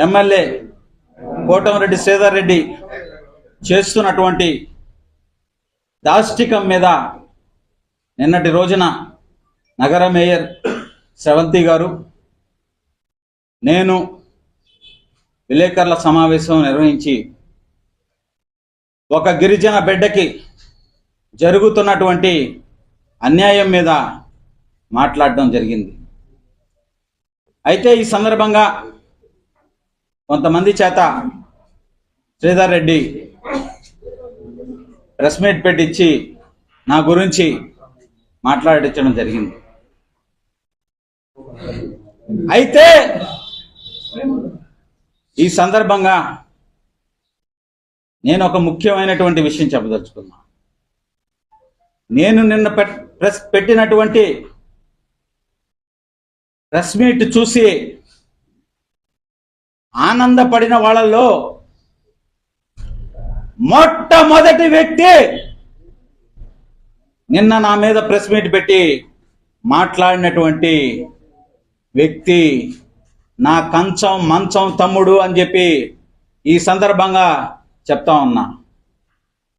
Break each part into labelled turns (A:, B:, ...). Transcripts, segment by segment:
A: MLA Kotamreddy Sridhar Reddy చేస్తున్నటువంటి దాష్టికం మీద నిన్నటి రోజున నగర మేయర్ శ్రవంతి గారు నేను విలేకరుల సమావేశం నిర్వహించి ఒక గిరిజన బిడ్డకి జరుగుతున్నటువంటి అన్యాయం మీద మాట్లాడడం జరిగింది. అయితే ఈ సందర్భంగా కొంతమంది చేత శ్రీధర్ రెడ్డి ప్రెస్ మీట్ పెట్టించి నా గురించి మాట్లాడించడం జరిగింది. అయితే ఈ సందర్భంగా నేను ఒక ముఖ్యమైనటువంటి విషయం చెప్పదలుచుకున్నా. నేను నిన్న పెట్టినటువంటి ప్రెస్ మీట్ చూసి ఆనందపడిన వాళ్ళల్లో మొట్టమొదటి వ్యక్తి నిన్న నా మీద ప్రెస్ మీట్ పెట్టి మాట్లాడినటువంటి వ్యక్తి నా కంచం మంచం తమ్ముడు అని చెప్పి ఈ సందర్భంగా చెప్తా ఉన్నా.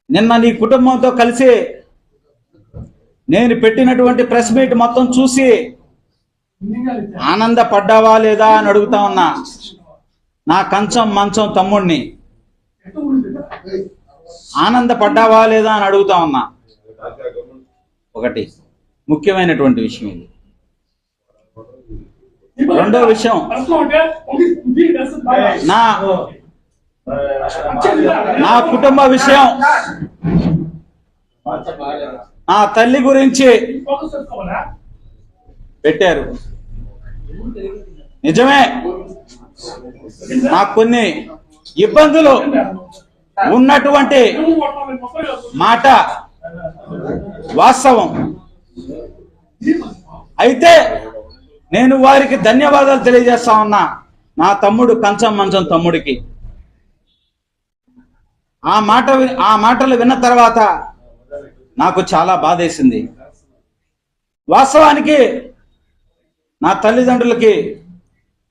A: నిన్న నీ కుటుంబంతో కలిసి నేను పెట్టినటువంటి ప్రెస్ మీట్ మొత్తం చూసి ఆనందపడ్డావా లేదా అని అడుగుతా ఉన్నా. నా కంచం మంచం తమ్ముడిని ఆనందపడ్డావా లేదా అని అడుగుతా ఉన్నా. ఒకటి ముఖ్యమైనటువంటి విషయం ఇది. రెండో విషయం, నా కుటుంబ విషయం, నా తల్లి గురించి పెట్టారు. నిజమే, నాకు కొన్ని ఇబ్బందులు ఉన్నటువంటి మాట వాస్తవం. అయితే నేను వారికి ధన్యవాదాలు తెలియజేస్తా ఉన్నా. నా తమ్ముడు కంచం మంచం తమ్ముడికి ఆ మాటలు విన్న తర్వాత నాకు చాలా బాధేసింది. వాస్తవానికి నా తల్లిదండ్రులకి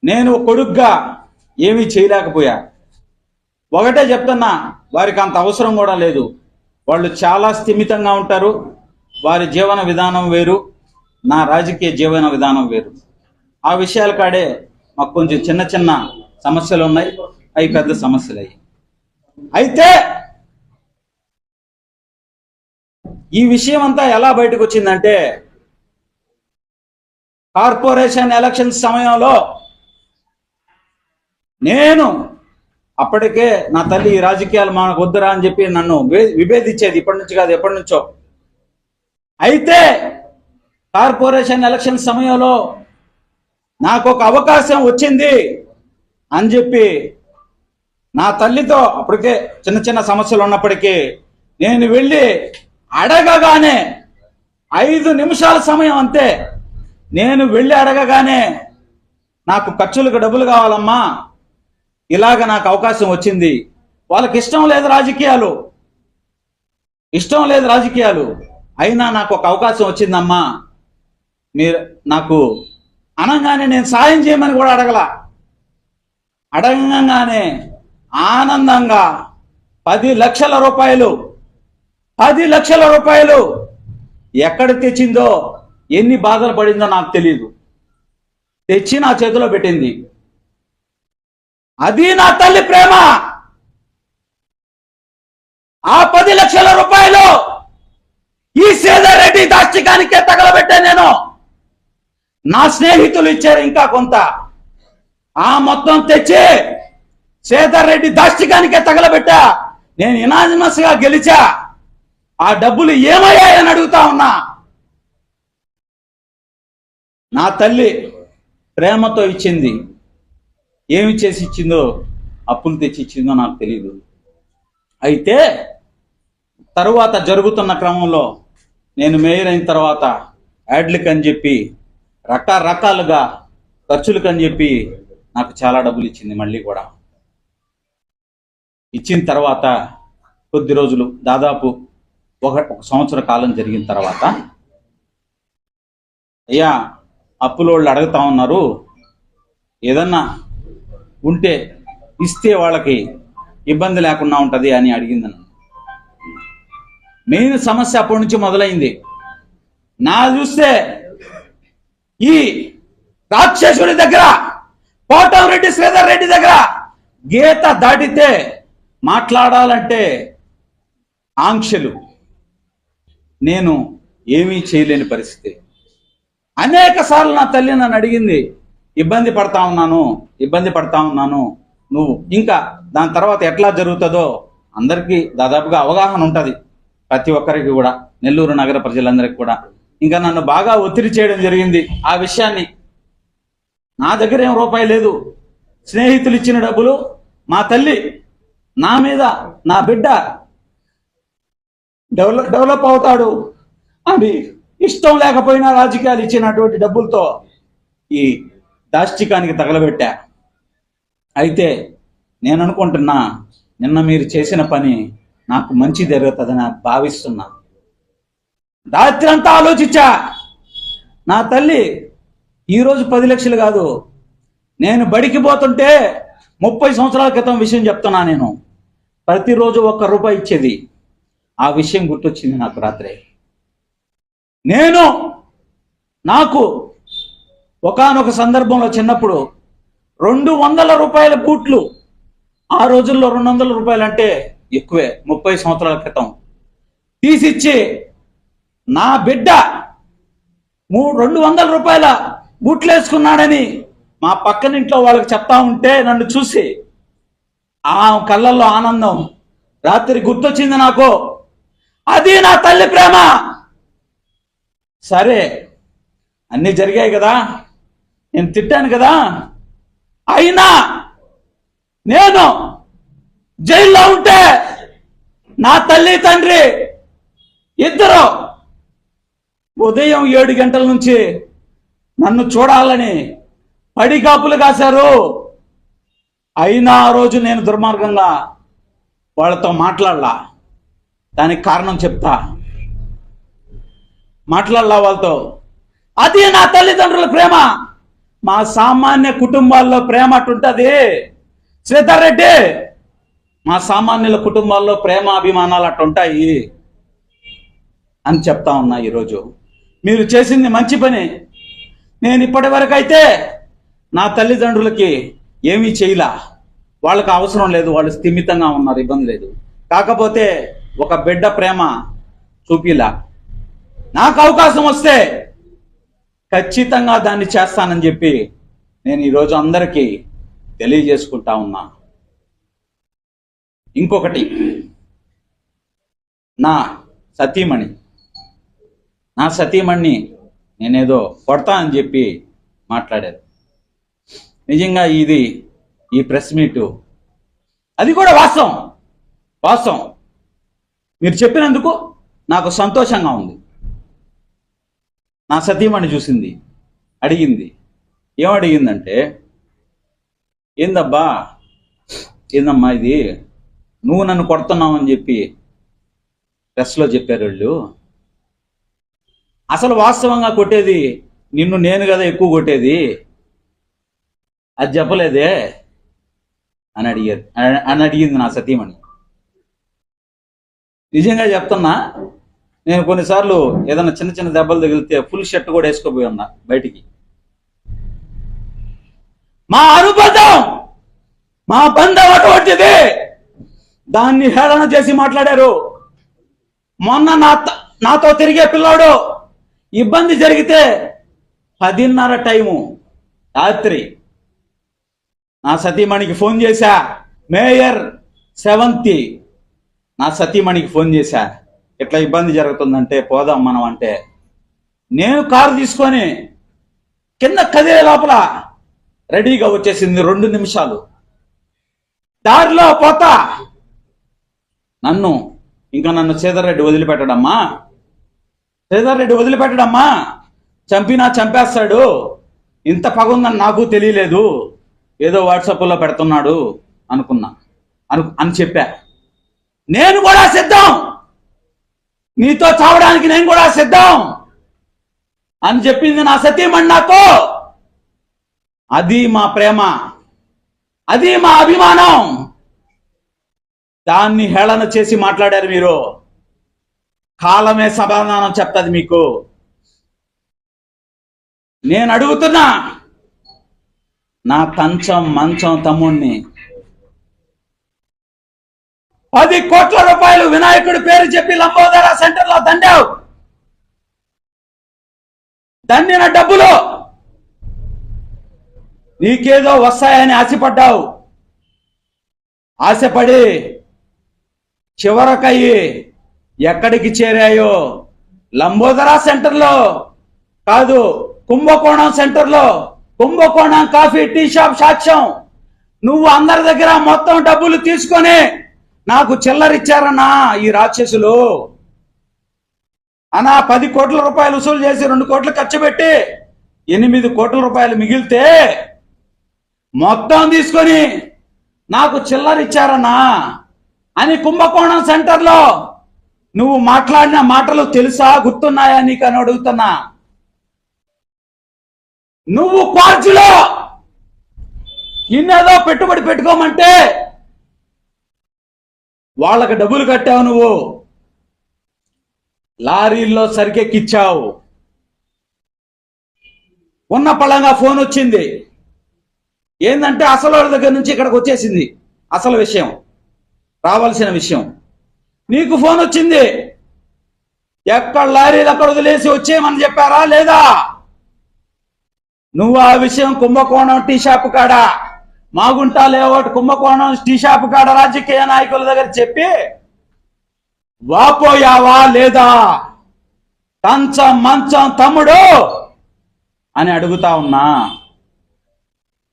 A: నేను కొడుగ్గా ఏమీ చేయలేకపోయా. ఒకటే చెప్తున్నా, వారికి అంత అవసరం కూడా లేదు. వాళ్ళు చాలా స్థిమితంగా ఉంటారు. వారి జీవన విధానం వేరు, నా రాజకీయ జీవన విధానం వేరు. ఆ విషయాల కాడే మాకు కొంచెం చిన్న చిన్న సమస్యలు ఉన్నాయి, అవి పెద్ద సమస్యలు అయ్యి. అయితే ఈ విషయం అంతా ఎలా బయటకు వచ్చిందంటే, కార్పొరేషన్ ఎలక్షన్ సమయంలో నేను అప్పటికే నా తల్లి రాజకీయాలు మనకు వద్దురా అని చెప్పి నన్ను విభేదించేది. ఇప్పటి నుంచి కాదు, ఎప్పటి నుంచో. అయితే కార్పొరేషన్ ఎలక్షన్ సమయంలో నాకు ఒక అవకాశం వచ్చింది అని చెప్పి నా తల్లితో, అప్పటికే చిన్న చిన్న సమస్యలు ఉన్నప్పటికీ నేను వెళ్ళి అడగగానే 5 నిమిషాల సమయం అంతే, నేను వెళ్ళి అడగగానే నాకు ఖర్చులకు డబ్బులు కావాలమ్మా, ఇలాగ నాకు అవకాశం వచ్చింది. వాళ్ళకి ఇష్టం లేదు రాజకీయాలు, అయినా నాకు ఒక అవకాశం వచ్చిందమ్మా, మీరు నాకు అనగానే నేను సాయం చేయమని కూడా అడగగానే ఆనందంగా 10 లక్షల రూపాయలు ఎక్కడ తెచ్చిందో, ఎన్ని బాధలు పడిందో నాకు తెలియదు. తెచ్చి నా చేతిలో పెట్టింది. అది నా తల్లి ప్రేమ. ఆ 10 లక్షల రూపాయలు ఈ శ్రీధర్ రెడ్డి దాష్టికానికే తగలబెట్టా నేను. నా స్నేహితులు ఇచ్చారు ఇంకా కొంత. ఆ మొత్తం తెచ్చి శ్రీధర్ రెడ్డి దాష్టికానికే తగలబెట్టా. నేను యునానిమస్ గా గెలిచా. ఆ డబ్బులు ఏమయ్యాయని అడుగుతా ఉన్నా. నా తల్లి ప్రేమతో ఇచ్చింది. ఏమి చేసి ఇచ్చిందో, అప్పులు తెచ్చి ఇచ్చిందో నాకు తెలియదు. అయితే తరువాత జరుగుతున్న క్రమంలో నేను మేయర్ అయిన తర్వాత యాడ్లకు అని చెప్పి రకరకాలుగా ఖర్చులకు అని చెప్పి నాకు చాలా డబ్బులు ఇచ్చింది. మళ్ళీ కూడా ఇచ్చిన తర్వాత కొద్ది రోజులు, దాదాపు ఒక సంవత్సర కాలం జరిగిన తర్వాత, అయ్యా అప్పులోళ్ళు అడుగుతా ఉన్నారు, ఏదన్నా ఉంటే ఇస్తే వాళ్ళకి ఇబ్బంది లేకుండా ఉంటుంది అని అడిగింది నన్ను. మెయిన్ సమస్య అప్పటి నుంచి మొదలైంది. నా చూస్తే ఈ రాక్షసుడి దగ్గర, కోటంరెడ్డి శ్రీధర్ రెడ్డి దగ్గర గీత దాటితే మాట్లాడాలంటే ఆంక్షలు, నేను ఏమీ చేయలేని పరిస్థితి. అనేక సార్లు నా తల్లి నన్ను అడిగింది, ఇబ్బంది పడతా ఉన్నాను, నువ్వు ఇంకా దాని తర్వాత ఎట్లా జరుగుతుందో అందరికీ దాదాపుగా అవగాహన ఉంటుంది, ప్రతి ఒక్కరికి కూడా, నెల్లూరు నగర ప్రజలందరికీ కూడా. ఇంకా నన్ను బాగా ఒత్తిడి చేయడం జరిగింది ఆ విషయాన్ని. నా దగ్గర ఏం రూపాయి లేదు, స్నేహితులు ఇచ్చిన డబ్బులు, మా తల్లి నా మీద, నా బిడ్డ డెవలప్ అవుతాడు అని ఇష్టం లేకపోయినా రాజకీయాలు ఇచ్చినటువంటి డబ్బులతో ఈ దాష్టికానికి తగలబెట్టా. అయితే నేను అనుకుంటున్నా, నిన్న మీరు చేసిన పని నాకు మంచి జరుగుతుందని భావిస్తున్నా. రాత్రి అంతా ఆలోచించా. నా తల్లి ఈరోజు 10 లక్షలు కాదు, నేను బడికి పోతుంటే 30 సంవత్సరాల క్రితం విషయం చెప్తున్నా. నేను ప్రతిరోజు ₹1 ఇచ్చేది. ఆ విషయం గుర్తొచ్చింది నాకు రాత్రి. నాకు ఒకానొక సందర్భంలో చిన్నప్పుడు ₹200 బూట్లు, ఆ రోజుల్లో ₹200 అంటే ఎక్కువే, 30 సంవత్సరాల క్రితం తీసిచ్చి నా బిడ్డ ₹200 బూట్లు వేసుకున్నాడని మా పక్కనింట్లో వాళ్ళకి చెప్తా ఉంటే నన్ను చూసి ఆ కళ్ళల్లో ఆనందం రాత్రి గుర్తొచ్చింది నాకు. అది నా తల్లి ప్రేమ. సరే, అన్నీ జరిగాయి కదా, నేను తిట్టాను కదా, అయినా నేను జైల్లో ఉంటే నా తల్లి తండ్రి ఇద్దరు ఉదయం 7 గంటల నుంచి నన్ను చూడాలని పడిగాపులు కాశారు. అయినా ఆ రోజు నేను దుర్మార్గంగా వాళ్ళతో మాట్లాడలా. దానికి కారణం చెప్తా. మాట్లాడలా వాళ్ళతో. అది నా తల్లిదండ్రుల ప్రేమ. మా సామాన్య కుటుంబాల్లో ప్రేమ అటుంటది శ్రీధర్ రెడ్డి. మా సామాన్యుల కుటుంబాల్లో ప్రేమ అభిమానాలు అటుంటాయి అని చెప్తా ఉన్నా. ఈరోజు మీరు చేసింది మంచి పని. నేను ఇప్పటి వరకు అయితే నా తల్లిదండ్రులకి ఏమీ చేయలా. వాళ్ళకి అవసరం లేదు, వాళ్ళు స్థిమితంగా ఉన్నారు, ఇబ్బంది లేదు. కాకపోతే ఒక బిడ్డ ప్రేమ చూపిలా. నాకు అవకాశం వస్తే ఖచ్చితంగా దాన్ని చేస్తానని చెప్పి నేను ఈరోజు అందరికీ తెలియజేసుకుంటా ఉన్నా. ఇంకొకటి, నా సతీమణిని నేనేదో కొడతా అని చెప్పి మాట్లాడారు. నిజంగా ఈ ప్రెస్ మీటు అది కూడా వాస్తవం. మీరు చెప్పినందుకు నాకు సంతోషంగా ఉంది. నా సతీమణి చూసింది, అడిగింది. ఏమడిగిందంటే, ఏందమ్మా ఇది, నువ్వు నన్ను కొడుతున్నావు అని చెప్పి ప్రెస్లో చెప్పారు వాళ్ళు. అసలు వాస్తవంగా కొట్టేది నిన్ను నేను కదా ఎక్కువ కొట్టేది, అది చెప్పలేదే అని అడిగింది నా సతీమణి. నిజంగా చెప్తున్నా, నేను కొన్నిసార్లు ఏదైనా చిన్న చిన్న దెబ్బలు తగిలితే ఫుల్ షర్ట్ కూడా వేసుకోపోయి ఉన్నా బయటికి. మా అనుబంధం, మా బంధం అటువంటిది. దాన్ని హేళన చేసి మాట్లాడారు. మొన్న నాతో తిరిగే పిల్లాడు ఇబ్బంది జరిగితే 10:30 టైము రాత్రి నా సతీమణికి ఫోన్ చేశా. మేయర్ సెవంతి నా సతీమణికి ఫోన్ చేశా, ఇట్లా ఇబ్బంది జరుగుతుందంటే పోదాం మనం అంటే. నేను కారు తీసుకొని కింద కదిలే లోపల రెడీగా వచ్చేసింది. 2 నిమిషాలు దారిలో పోతా నన్ను శ్రీధర్ రెడ్డి వదిలిపెట్టడమ్మా, చంపినా చంపేస్తాడు, ఇంత పగుందని నాకు తెలియలేదు, ఏదో వాట్సాప్లో పెడుతున్నాడు అని చెప్పా. నేను కూడా సిద్ధం, నీతో చావడానికి నేను కూడా సిద్ధం అని చెప్పింది నా సతీమణి నాతో. అది మా ప్రేమ, అది మా అభిమానం. దాన్ని హేళన చేసి మాట్లాడారు మీరు. కాలమే సమాధానం చెప్తుంది మీకు. నేను అడుగుతున్నా, నా కంచం మంచం తమ్ముణ్ణి 10 కోట్ల రూపాయలు వినాయకుడి పేరు చెప్పి లంబోదర సెంటర్లో దండావు. దండిన డబ్బులు నీకేదో వస్తాయని ఆశపడ్డావు. ఆశపడి చివరకయ్యి ఎక్కడికి చేరాయో? లంబోదర సెంటర్లో కాదు, కుంభకోణం సెంటర్లో. కుంభకోణం కాఫీ టీ షాప్ సాక్ష్యం. నువ్వు అందరి దగ్గర మొత్తం డబ్బులు తీసుకొని నాకు చిల్లరిచ్చారన్నా ఈ రాక్షసులు. అనా 10 కోట్ల రూపాయలు వసూలు చేసి 2 కోట్లు ఖర్చు పెట్టి 8 కోట్ల రూపాయలు మిగిలితే మొత్తం తీసుకొని నాకు చిల్లరిచ్చారన్నా అని కుంభకోణం సెంటర్లో నువ్వు మాట్లాడిన మాటలు తెలుసా, గుర్తున్నాయా నీకు అని అడుగుతున్నా. నువ్వు క్వార్జులో నిన్నేదో పెట్టుబడి పెట్టుకోమంటే వాళ్ళకి డబ్బులు కట్టావు. నువ్వు లారీల్లో సరికెక్కిచ్చావు. ఉన్న పళంగా ఫోన్ వచ్చింది. ఏంటంటే అసలు వాళ్ళ దగ్గర నుంచి ఇక్కడికి వచ్చేసింది అసలు విషయం, రావాల్సిన విషయం. నీకు ఫోన్ వచ్చింది. ఎక్కడ లారీలు అక్కడ వదిలేసి వచ్చేయమని చెప్పారా లేదా? నువ్వు ఆ విషయం కుంభకోణం టీ షాప్ కాడ, మాగుంట లేఅవుట్ కుంభకోణం టీ షాప్ కాడ రాజకీయ నాయకుల దగ్గర చెప్పి వాపోయావా లేదా? కంచం మంచం తమ్ముడు అని అడుగుతా ఉన్నా.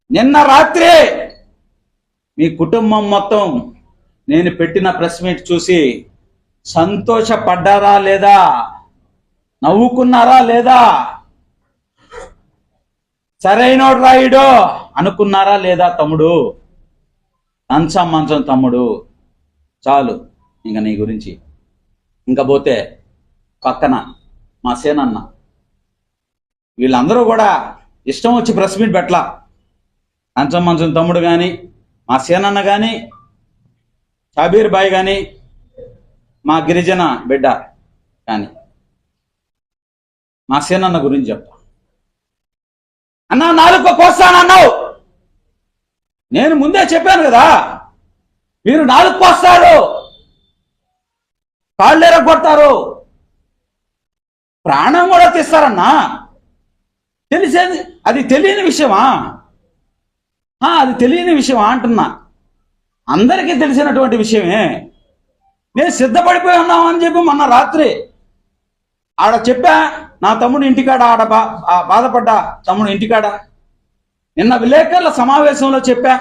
A: నిన్న రాత్రి మీ కుటుంబం మొత్తం నేను పెట్టిన ప్రెస్ మీట్ చూసి సంతోషపడ్డారా లేదా? నవ్వుకున్నారా లేదా? సరైనోడు రాయుడు అనుకున్నారా లేదా? తమ్ముడు, కంచం మంచం తమ్ముడు, చాలు ఇంకా నీ గురించి. ఇంకా పోతే పక్కన మా సేనన్న, వీళ్ళందరూ కూడా ఇష్టం వచ్చి ప్రెస్ మీట్ పెట్టలా. కంచం మంచం తమ్ముడు కానీ, మా సేనన్న కానీ, షాబీర్ బాయ్ కానీ, మా గిరిజన బిడ్డ కానీ. మా సేనన్న గురించి చెప్తా. అన్నా 4 కోస్తానన్నావు. నేను ముందే చెప్పాను కదా, మీరు 4 కోస్తారు, కాళ్ళేర కొడతారు, ప్రాణం కూడా తీస్తారన్నా. తెలిసేది అది తెలియని విషయమా? అది తెలియని విషయమా అంటున్నా. అందరికీ తెలిసినటువంటి విషయమే. నేను సిద్ధపడిపోయి ఉన్నామని చెప్పి మొన్న రాత్రి ఆడ చెప్పా. నా తమ్ముడు ఇంటికాడ, ఆడ బాధపడ్డా తమ్ముడు ఇంటికాడ. నిన్న విలేకరుల సమావేశంలో చెప్పా.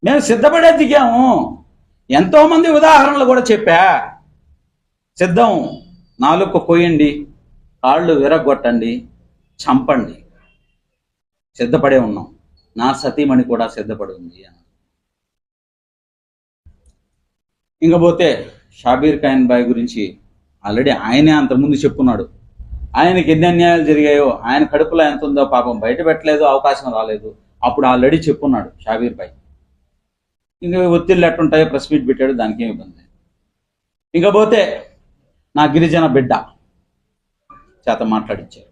A: మేము సిద్ధపడే దిగాము. ఎంతో మంది ఉదాహరణలు కూడా చెప్పా. సిద్ధం, 4 కోయండి, కాళ్ళు విరగొట్టండి, చంపండి, సిద్ధపడే ఉన్నాం. నా సతీమణి కూడా సిద్ధపడి ఉంది అని. ఇంకపోతే షాబీర్ ఖాన్ బాయ్ గురించి ఆల్రెడీ ఆయనే అంతకుముందు చెప్పున్నాడు. ఆయనకి ఎన్ని అన్యాయాలు జరిగాయో, ఆయన కడుపులో ఎంత ఉందో పాపం బయట పెట్టలేదు, అవకాశం రాలేదు. అప్పుడు ఆల్రెడీ చెప్పున్నాడు షాబీర్ బాయ్. ఇంకా ఒత్తిళ్ళు ఎట్టుంటాయో ప్రెస్ మీట్ పెట్టాడు, దానికి ఏమి ఇబ్బంది. ఇంకపోతే నా గిరిజన బిడ్డ చేత మాట్లాడించారు.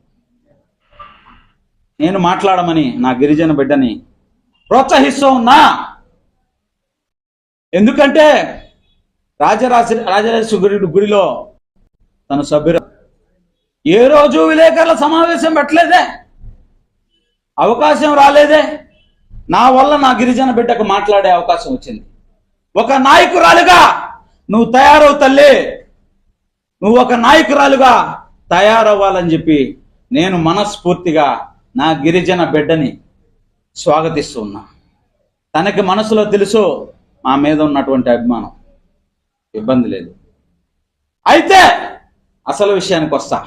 A: నేను మాట్లాడమని నా గిరిజన బిడ్డని ప్రోత్సహిస్తూ ఉన్నా. ఎందుకంటే రాజరాజేశ్వరి గుడిలో తన సభ్యులు ఏ రోజు విలేకరుల సమావేశం పెట్టలేదే, అవకాశం రాలేదే. నా వల్ల నా గిరిజన బిడ్డకు మాట్లాడే అవకాశం వచ్చింది. ఒక నాయకురాలుగా నువ్వు తయారవు తల్లి, నువ్వు ఒక నాయకురాలుగా తయారవ్వాలని చెప్పి నేను మనస్ఫూర్తిగా నా గిరిజన బిడ్డని స్వాగతిస్తున్నా. తనకి మనసులో తెలుసు మా మీద ఉన్నటువంటి అభిమానం, ఇబ్బంది లేదు. అయితే అసలు విషయానికి వస్తా.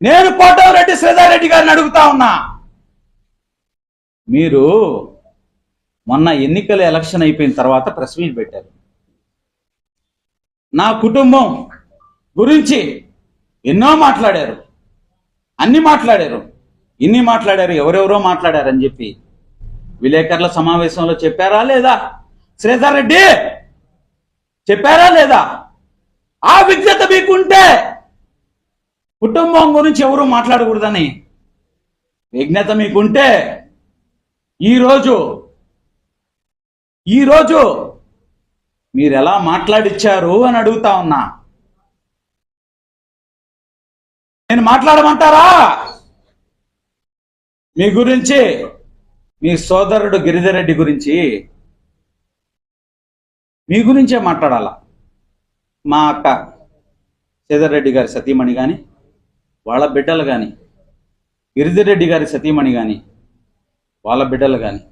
A: నేను కోటమిరెడ్డి శ్రీధర్ గారిని అడుగుతా ఉన్నా. మీరు మొన్న ఎన్నికల ఎలక్షన్ అయిపోయిన తర్వాత ప్రెస్ మీట్ పెట్టారు. నా కుటుంబం గురించి ఎన్నో మాట్లాడారు, అన్ని మాట్లాడారు, ఇన్ని మాట్లాడారు, ఎవరెవరో మాట్లాడారని చెప్పి విలేకరుల సమావేశంలో చెప్పారా లేదా? శ్రీధర్ రెడ్డి చెప్పారా లేదా? ఆ విజ్ఞత మీకుంటే కుటుంబం గురించి ఎవరు మాట్లాడకూడదని విజ్ఞత మీకుంటే ఈరోజు మీరు ఎలా మాట్లాడిచ్చారు అని అడుగుతా ఉన్నా. నేను మాట్లాడమంటారా? మీ గురించి, మీ సోదరుడు గిరిధర్ రెడ్డి గురించి, మీ గురించే మాట్లాడాలా. మా అక్క శ్రీధర్ రెడ్డి గారి సతీమణి కానీ, వాళ్ళ బిడ్డలు కానీ, గిరిధర్ రెడ్డి గారి సతీమణి కానీ, వాళ్ళ బిడ్డలు కానీ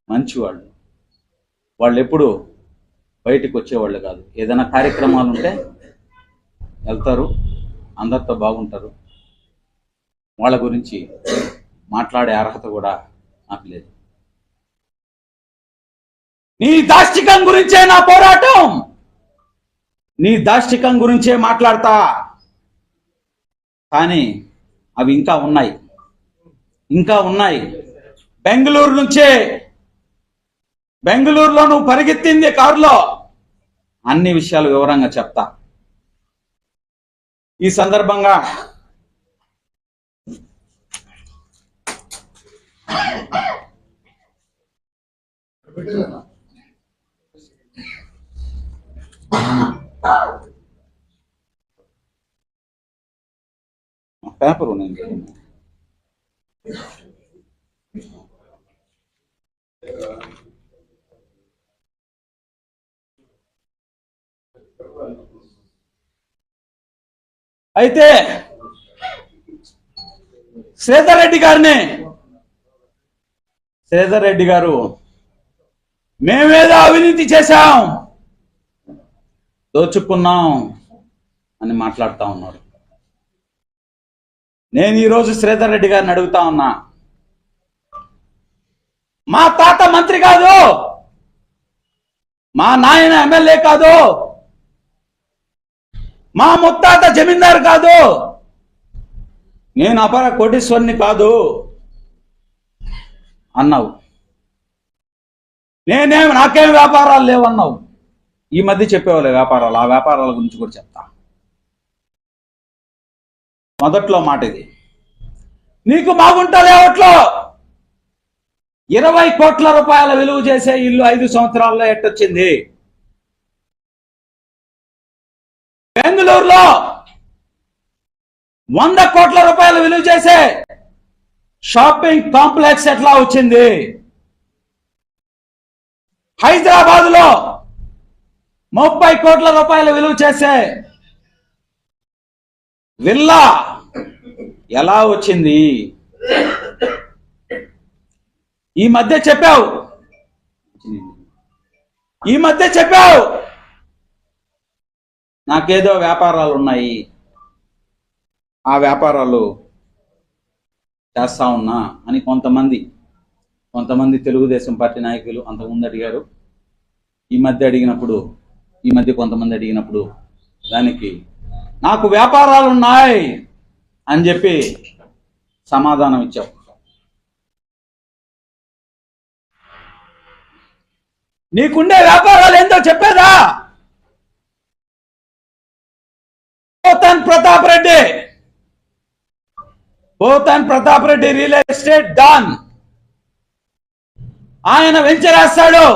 A: మంచివాళ్ళు. వాళ్ళు ఎప్పుడు బయటికి వచ్చేవాళ్ళు కాదు. ఏదైనా కార్యక్రమాలు ఉంటే వెళ్తారు, అందరితో బాగుంటారు. వాళ్ళ గురించి మాట్లాడే అర్హత కూడా నాకు లేదు. నీ దాష్టికం గురించే నా పోరాటం, నీ దాష్టికం గురించే మాట్లాడతా. కానీ అవి ఇంకా ఉన్నాయి. బెంగళూరు నుంచే, బెంగళూరులో నువ్వు పరిగెత్తింది కారులో, అన్ని విషయాలు వివరంగా చెప్తా. ఈ సందర్భంగా పేపర్ ఉన్నాయి. అయితే శ్రీధర్ రెడ్డి గారు మేమేదో అవినీతి చేశాం, దోచుకున్నాం అని మాట్లాడుతూ ఉన్నారు. నేను ఈరోజు శ్రీధర్ రెడ్డి గారిని అడుగుతా ఉన్నా, మా తాత మంత్రి కాదు, మా నాయన ఎమ్మెల్యే కాదు, మా ముత్తాత జమీందారు కాదు, నేను అపర కోటీశ్వరుని కాదు అన్నావు. నాకేం వ్యాపారాలు లేవన్నావు. ఈ మధ్య చెప్పేవాళ్ళే వ్యాపారాలు. ఆ వ్యాపారాల గురించి కూడా చెప్తా. మొదట్లో మాట ఇది. నీకు మాగుంట లేఅవుట్లో 20 కోట్ల రూపాయల విలువ చేసే ఇల్లు 5 సంవత్సరాల్లో ఎట్టొచ్చింది? బెంగళూరులో 100 కోట్ల రూపాయలు విలువ చేసే షాపింగ్ కాంప్లెక్స్ ఎట్లా వచ్చింది? హైదరాబాద్ లో 30 కోట్ల రూపాయలు విలువ చేసే విల్లా ఎలా వచ్చింది? ఈ మధ్య చెప్పావు నాకేదో వ్యాపారాలు ఉన్నాయి, ఆ వ్యాపారాలు చేస్తా ఉన్నా అని కొంతమంది తెలుగుదేశం పార్టీ నాయకులు అంతకుముందు అడిగారు. ఈ మధ్య కొంతమంది అడిగినప్పుడు దానికి నాకు వ్యాపారాలు ఉన్నాయి అని చెప్పి సమాధానం ఇచ్చావు. నీకుండే వ్యాపారాలు ఏందో చెప్పేదా? Pothan Pratap Reddy real estate don. ఆయన వెంచర్ వేస్తాడు.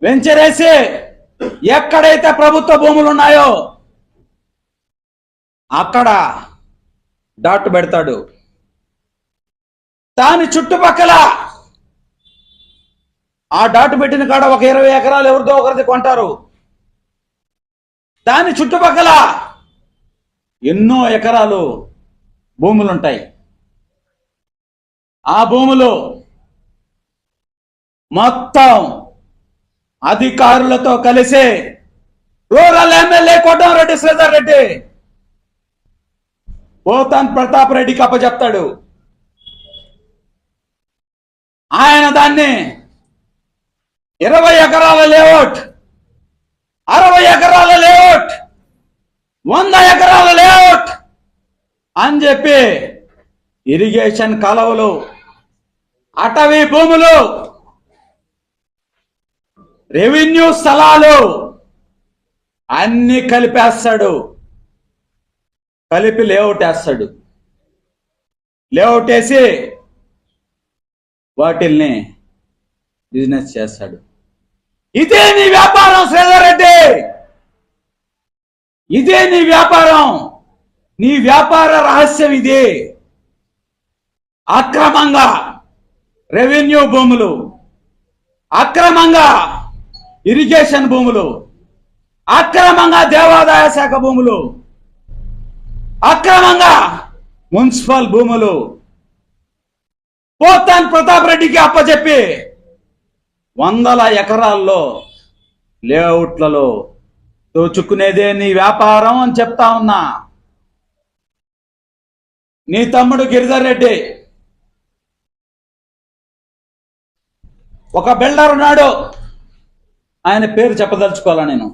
A: వెంచర్ వేసి ఎక్కడైతే ప్రభుత్వ భూములు ఉన్నాయో అక్కడ డాట్ పెడతాడు. దాని చుట్టుపక్కల ఆ డాట్ పెట్టిన కాడ ఒక 20 ఎకరాలు ఎవరిదో ఒకరిది కొంటారు. దాని చుట్టుపక్కల ఎన్నో ఎకరాలు భూములుంటాయి. ఆ భూములు మొత్తం అధికారులతో కలిసి రూరల్ ఎమ్మెల్యే కోటంరెడ్డి శ్రీధర్ రెడ్డి పోతన్ ప్రతాప్ రెడ్డికి అప్పచెప్తాడు. ఆయన దాన్ని 20 ఎకరాల లేఅవుట్, 60 ఎకరాల లేఅవుట్, 100 ఎకరాల లేఅవుట్ అని చెప్పి ఇరిగేషన్ కాలువలు, అటవీ భూములు, రెవెన్యూ స్థలాలు అన్ని కలిపేస్తాడు. కలిపి లేఅవుట్ వేస్తాడు. లేఅవుట్ వేసి వాటిల్ని బిజినెస్ చేస్తాడు. ఇదే నీ వ్యాపారం శ్రీధర్ రెడ్డి, ఇదే నీ వ్యాపారం. నీ వ్యాపార రహస్యం ఇదే. అక్రమంగా రెవెన్యూ భూములు, అక్రమంగా ఇరిగేషన్ భూములు, అక్రమంగా దేవాదాయ శాఖ భూములు, అక్రమంగా మున్సిపల్ భూములు పోతన్ ప్రతాప్ రెడ్డికి అప్పచెప్పి వందల ఎకరాల్లో లేఅవుట్లలో దోచుకునేదే నీ వ్యాపారం అని చెప్తా ఉన్నా. నీ తమ్ముడు గిరిధర్ రెడ్డి ఒక బిల్డర్ ఉన్నాడు, ఆయన పేరు చెప్పదలుచుకోవాలా నేను.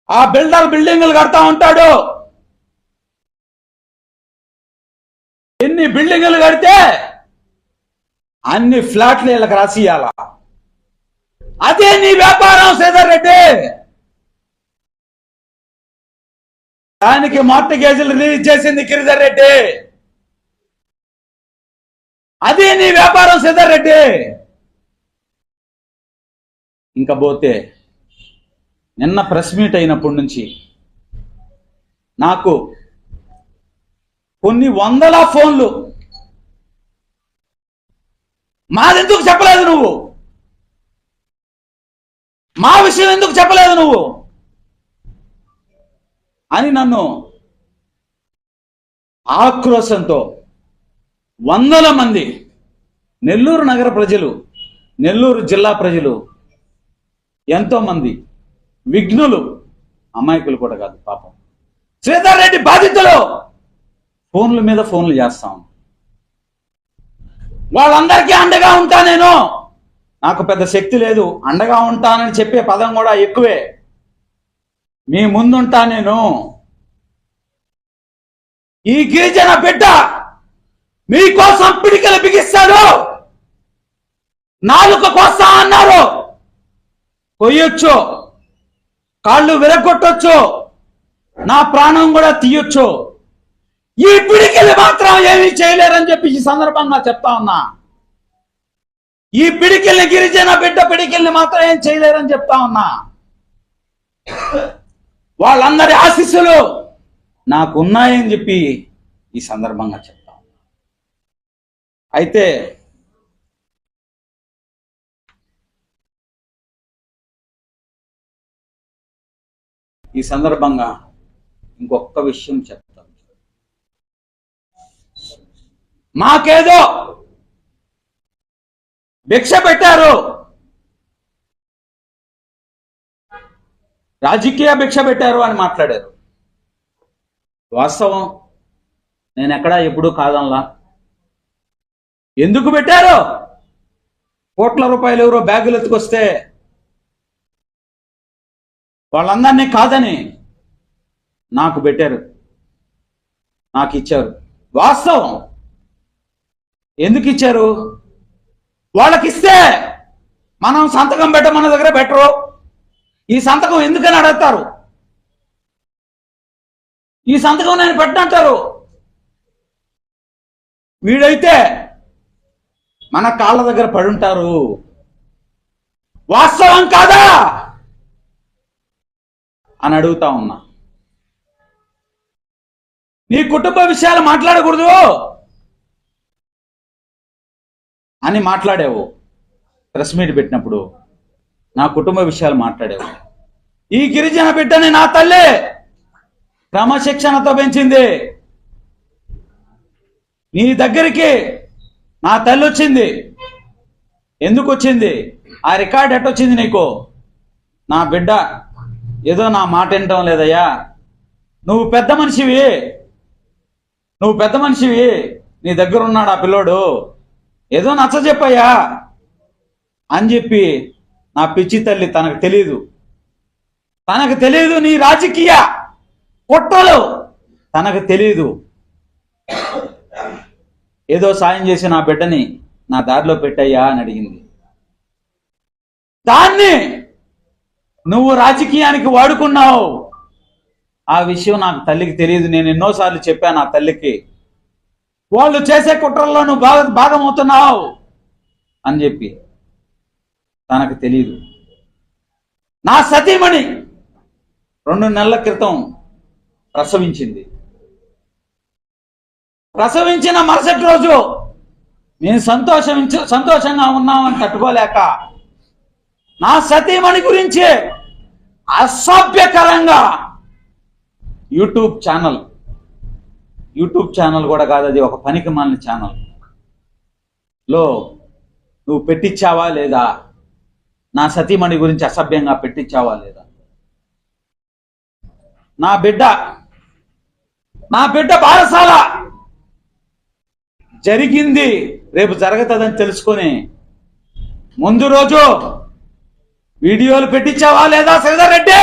A: ఆ బిల్డర్ బిల్డింగులు కడతా ఉంటాడు. ఎన్ని బిల్డింగులు కడితే అన్ని ఫ్లాట్లు వీళ్ళకి రాసియాల. అదే నీ వ్యాపారం శ్రీధర్ రెడ్డి. దానికి మార్టిగేజీలు రిలీజ్ చేసింది గిరిధర్ రెడ్డి. అదే నీ వ్యాపారం శ్రీధర్ రెడ్డి. ఇంకా పోతే నిన్న ప్రెస్ మీట్ అయినప్పటి నుంచి నాకు కొన్ని వందల ఫోన్లు, మాదెందుకు చెప్పలేదు నువ్వు, మా విషయం ఎందుకు చెప్పలేదు నువ్వు అని నన్ను ఆక్రోశంతో వందల మంది నెల్లూరు నగర ప్రజలు, నెల్లూరు జిల్లా ప్రజలు, ఎంతో మంది విఘ్నులు, అమాయకులు కూడా కాదు పాపం, శ్రీధర్ రెడ్డి బాధితులు ఫోన్ల మీద ఫోన్లు చేస్తాం. వాళ్ళందరికీ అండగా ఉంటా నేను. నాకు పెద్ద శక్తి లేదు, అండగా ఉంటానని చెప్పే పదం కూడా ఎక్కువే. మీ ముందుంటా నేను. ఈ గిరిజన బిడ్డ మీకోసం పిడికలు బిగిస్తాడు. నాలుక కోస్తా అన్నారు, కొయ్యొచ్చు, కాళ్ళు విరగొట్టొచ్చు, నా ప్రాణం కూడా తీయొచ్చు. ఈ పిడికిలు మాత్రం ఏమీ చేయలేరని చెప్పి ఈ సందర్భంగా చెప్తా ఉన్నా. ఈ పిడికిల్ని, గిరిజన బిడ్డ పిడికిల్ని మాత్రం ఏం చేయలేరని చెప్తా ఉన్నా. వాళ్ళందరి ఆశీస్సులు నాకున్నాయని చెప్పి ఈ సందర్భంగా చెప్తా ఉన్నా. అయితే ఈ సందర్భంగా ఇంకొక విషయం చెప్తాను. మాకేదో భిక్ష పెట్టారు, రాజకీయ భిక్ష పెట్టారు అని మాట్లాడారు. వాస్తవం, నేను ఎక్కడా ఎప్పుడూ కాదనలా. ఎందుకు పెట్టారు? కోట్ల రూపాయలు ఎవరో బ్యాగులు ఎత్తుకొస్తే వాళ్ళందరినీ కాదని నాకు పెట్టారు, నాకు ఇచ్చారు. వాస్తవం. ఎందుకు ఇచ్చారు? వాళ్ళకిస్తే మనం సంతకం పెట్టమన్న దగ్గర పెట్టరు. ఈ సంతకం ఎందుకని అడుగుతారు. ఈ సంతకం నేను పెట్టనంటారు. వీడైతే మన కాళ్ళ దగ్గర పడుంటారు. వాస్తవం కాదా అని అడుగుతా ఉన్నా. నీ కుటుంబ విషయాలు మాట్లాడకూడదు అని మాట్లాడావు. ప్రెస్ మీట్ పెట్టినప్పుడు నా కుటుంబ విషయాలు మాట్లాడావు. ఈ గిరిజన బిడ్డని నా తల్లి క్రమశిక్షణతో పెంచింది. నీ దగ్గరికి నా తల్లి వచ్చింది. ఎందుకు వచ్చింది? ఆ రికార్డ్ ఎట్టొచ్చింది నీకు? నా బిడ్డ ఏదో నా మాట వినటం లేదయ్యా, నువ్వు పెద్ద మనిషివి, నువ్వు పెద్ద మనిషివి, నీ దగ్గర ఉన్నాడు ఆ పిల్లోడు, ఏదో నచ్చ చెప్పయ్యా అని చెప్పి నా పిచ్చి తల్లి తనకు తెలీదు నీ రాజకీయ కుట్రలు తనకు తెలీదు. ఏదో సాయం చేసి నా బిడ్డని నా దారిలో పెట్టయ్యా అని అడిగింది. దాన్ని నువ్వు రాజకీయానికి వాడుకున్నావు. ఆ విషయం నాకు తల్లికి తెలియదు. నేను ఎన్నోసార్లు చెప్పాను ఆ తల్లికి, వాళ్ళు చేసే కుట్రల్లో నువ్వు భాగమవుతున్నావు అని చెప్పి. తనకు తెలియదు. నా సతీమణి 2 నెలల క్రితం ప్రసవించింది. ప్రసవించిన మరుసటి రోజు నేను సంతోషంగా ఉన్నామని తట్టుకోలేక నా సతీమణి గురించి అసభ్యకరంగా యూట్యూబ్ ఛానల్ కూడా కాదు, అది ఒక పనికిమాలిన ఛానల్ లో నువ్వు పెట్టించావా లేదా, నా సతీమణి గురించి అసభ్యంగా పెట్టించావా లేదా. నా బిడ్డ బారసాల జరిగింది, రేపు జరుగుతుందని తెలుసుకొని ముందు రోజు వీడియోలు పెట్టించావా లేదా శ్రీధర్ రెడ్డి.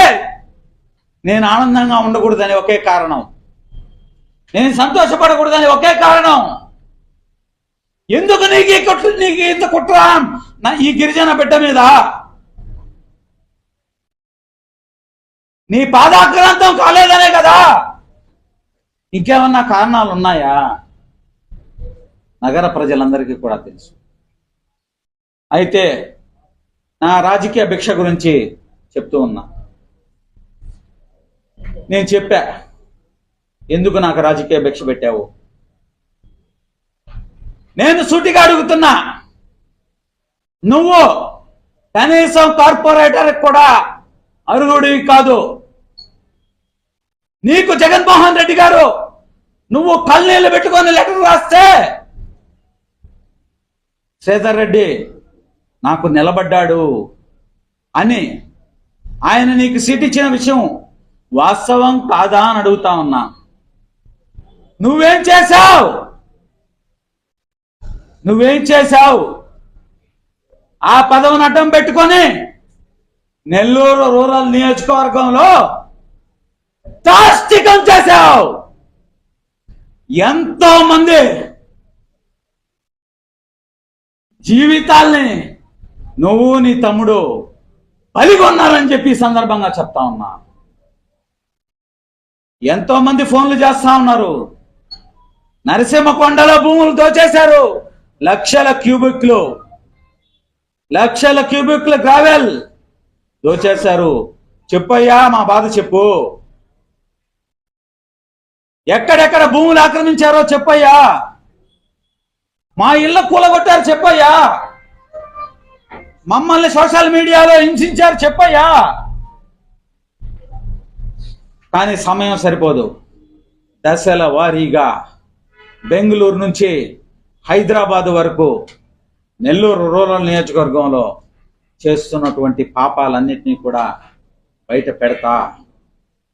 A: నేను ఆనందంగా ఉండకూడదని ఒకే కారణం, నేను సంతోషపడకూడదని ఒకే కారణం. ఎందుకు నీకు ఇంత కుట్ర ఈ గిరిజన బిడ్డ మీద? నీ పాదాక్రాంతం కాలేదనే కదా. ఇంకేమన్నా కారణాలు ఉన్నాయా? నగర ప్రజలందరికీ కూడా తెలుసు. అయితే నా రాజకీయ భిక్ష గురించి చెప్తూ ఉన్నా. నేను చెప్పా, ఎందుకు నాకు రాజకీయ భిక్ష పెట్టావు. నేను సూటిగా అడుగుతున్నా, నువ్వు కనీసం కార్పొరేటర్ కూడా అర్హుడివి కాదు. నీకు జగన్మోహన్ రెడ్డి గారు నువ్వు కళ్ళనీళ్ళు పెట్టుకొని లెటర్ రాస్తే శ్రీధర్ రెడ్డి నాకు నిలబడ్డాడు అని ఆయన నీకు సీట్ ఇచ్చిన విషయం వాస్తవం కాదా అని అడుగుతా ఉన్నా. నువ్వేం చేశావు? ఆ పదవిని అడ్డం పెట్టుకొని నెల్లూరు రూరల్ నియోజకవర్గంలో దాష్టికం చేశావు. ఎంతో మంది జీవితాల్ని నువ్వు నీ తమ్ముడు బలిగొన్నారని చెప్పి సందర్భంగా చెప్తా ఉన్నా. ఎంతో మంది ఫోన్లు చేస్తా ఉన్నారు. నరసింహకొండలో భూములు దోచేశారు. లక్షల క్యూబిక్లు గ్రావెల్ దోచేశారు. చెప్పయ్యా, మా బాధ చెప్పు. ఎక్కడెక్కడ భూములు ఆక్రమించారో చెప్పయ్యా. మా ఇళ్ళ కూలగొట్టారు చెప్పయ్యా. మమ్మల్ని సోషల్ మీడియాలో హింసించారు చెప్పయ్యా. కానీ సమయం సరిపోదు. దశల వారీగా బెంగళూరు నుంచి హైదరాబాద్ వరకు నెల్లూరు రూరల్ నియోజకవర్గంలో చేస్తున్నటువంటి పాపాలన్నింటినీ కూడా బయట పెడతా,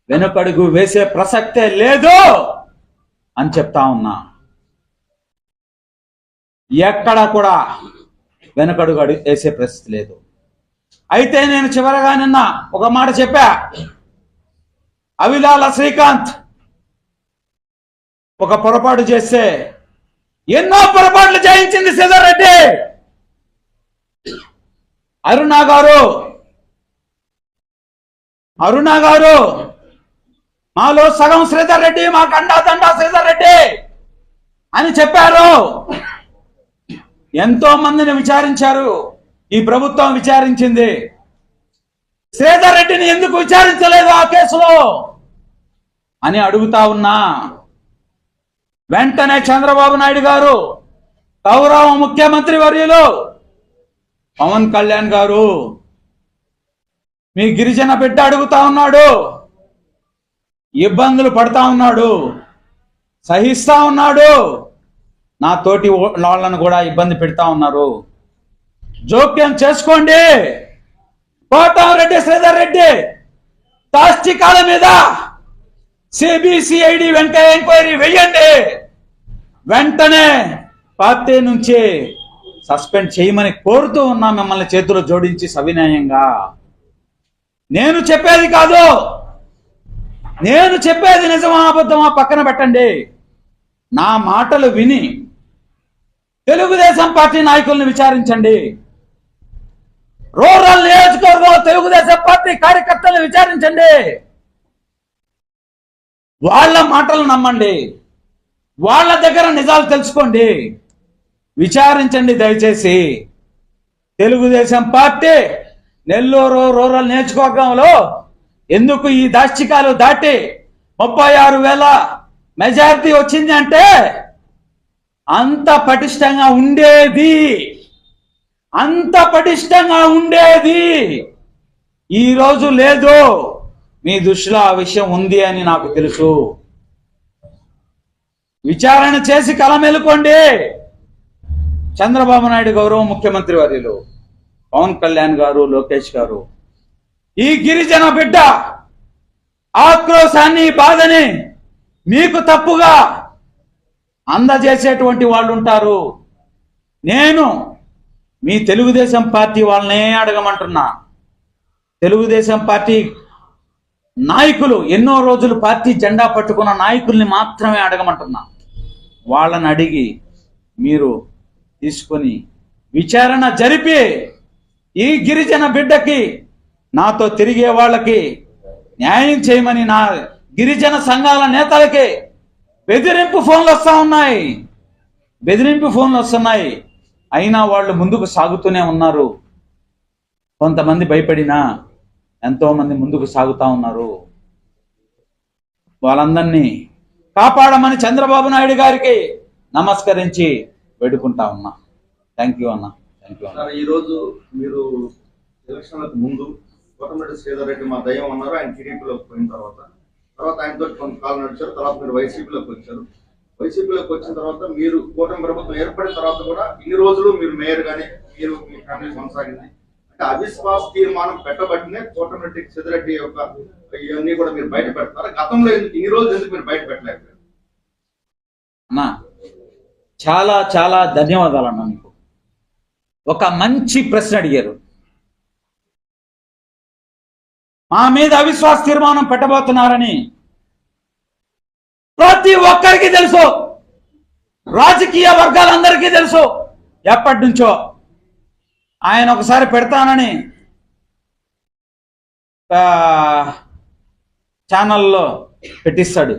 A: వెనుకడుగు వేసే ప్రసక్తే లేదు అని చెప్తా ఉన్నా. ఎక్కడా కూడా వెనుకడుగు వేసే ప్రసక్తి లేదు. అయితే నేను చివరగా నిన్న ఒక మాట చెప్పా. అవిలాల శ్రీకాంత్ ఒక పొరపాటు చేస్తే ఎన్నో పొరపాట్లు చేయించింది శ్రీధర్ రెడ్డి. అరుణ గారు మాలో సగం శ్రీధర్ రెడ్డి, మా దండా శ్రీధర్ రెడ్డి అని చెప్పారు. ఎంతో మందిని విచారించారు. ఈ ప్రభుత్వం విచారించింది. శ్రీధర్ రెడ్డిని ఎందుకు విచారించలేదు ఆ కేసులో అని అడుగుతా ఉన్నా. వెంటనే చంద్రబాబు నాయుడు గారు, గౌరవ ముఖ్యమంత్రి వర్యులు పవన్ కళ్యాణ్ గారు, మీ గిరిజన బిడ్డ అడుగుతా ఉన్నాడు, ఇబ్బందులు పడతా ఉన్నాడు, సహిస్తా ఉన్నాడు, నా తోటి వాళ్ళను కూడా ఇబ్బంది పెడతా ఉన్నారు, జోక్యం చేసుకోండి. కోటమిరెడ్డి శ్రీధర్ రెడ్డి దాష్టికాల మీద సిబిసిఐడి వెంటనే ఎంక్వైరీ వేయండి. వెంటనే పార్టీ నుంచి సస్పెండ్ చేయమని కోరుతూ ఉన్నా మిమ్మల్ని చేతులు జోడించి సవినయంగా. నేను చెప్పేది కాదు, నేను చెప్పేది నిజమా అబద్ధమా పక్కన పెట్టండి. నా మాటలు విని తెలుగుదేశం పార్టీ నాయకుల్ని విచారించండి. రూరల్ నియోజకవర్గంలో తెలుగుదేశం పార్టీ కార్యకర్తలను విచారించండి. వాళ్ళ మాటలు నమ్మండి, వాళ్ళ దగ్గర నిజాలు తెలుసుకోండి, విచారించండి దయచేసి. తెలుగుదేశం పార్టీ నెల్లూరు రూరల్ నియోజకవర్గంలో ఎందుకు ఈ దాష్టికాలు దాటి 36,000 మెజారిటీ వచ్చింది అంటే అంత పటిష్టంగా ఉండేది ఈరోజు లేదు. మీ దృష్టిలో ఆ విషయం ఉంది అని నాకు తెలుసు. విచారణ చేసి కలమెలుకోండి. చంద్రబాబు నాయుడు గౌరవ ముఖ్యమంత్రి వర్యులు పవన్ కళ్యాణ్ గారు, లోకేష్ గారు, ఈ గిరిజన బిడ్డ ఆక్రోశాన్ని, బాధని మీకు తప్పుగా అందజేసేటువంటి వాళ్ళు ఉంటారు. నేను మీ తెలుగుదేశం పార్టీ వాళ్ళనే అడగమంటున్నా. తెలుగుదేశం పార్టీ నాయకులు, ఎన్నో రోజులు పార్టీ జెండా పట్టుకున్న నాయకుల్ని మాత్రమే అడగమంటున్నా. వాళ్ళని అడిగి మీరు తీసుకొని విచారణ జరిపి ఈ గిరిజన బిడ్డకి, నాతో తిరిగే వాళ్ళకి న్యాయం చేయమని నా గిరిజన సంఘాల నేతలకి బెదిరింపు ఫోన్లు వస్తున్నాయి. అయినా వాళ్ళు ముందుకు సాగుతూనే ఉన్నారు. కొంతమంది భయపడినా ఎంతో మంది ముందుకు సాగుతా ఉన్నారు. వాళ్ళందరినీ కాపాడమని చంద్రబాబు నాయుడు గారికి నమస్కరించి వేడుకుంటా ఉన్నా. థ్యాంక్ యూ అన్న.
B: ఈరోజు మీరు ఎలక్షన్లకు ముందు కోటమిరెడ్డి శ్రీధర్ రెడ్డి మా దయ్యం అన్నారు. ఆయన టీడీపీలోకి పోయిన తర్వాత ఆయనతో కొంతకాలం నడిచారు. తర్వాత మీరు వైసీపీలోకి వచ్చారు. వైసీపీలోకి వచ్చిన తర్వాత మీరు కూటమి ప్రభుత్వం ఏర్పడిన తర్వాత కూడా ఇన్ని రోజులు మీరు మేయర్ గానీ మీరు మీ ఫ్యామిలీ కొనసాగింది అంటే అవిశ్వాస తీర్మానం పెట్టబట్టినే కోటమిరెడ్డి శ్రీధర్ యొక్క ఇవన్నీ కూడా మీరు బయట పెడతారు. గతంలో ఇన్ని రోజులు ఎందుకు మీరు బయట పెట్టలేకపోయారు?
A: అన్నా చాలా చాలా ధన్యవాదాలు అన్నా. మీకు ఒక మంచి ప్రశ్న అడిగారు. మా మీద అవిశ్వాస తీర్మానం పెట్టబోతున్నారని ప్రతి ఒక్కరికి తెలుసు, రాజకీయ వర్గాలందరికీ తెలుసు. ఎప్పటి నుంచో ఆయన ఒకసారి పెడతానని ఛానల్లో పెట్టిస్తాడు,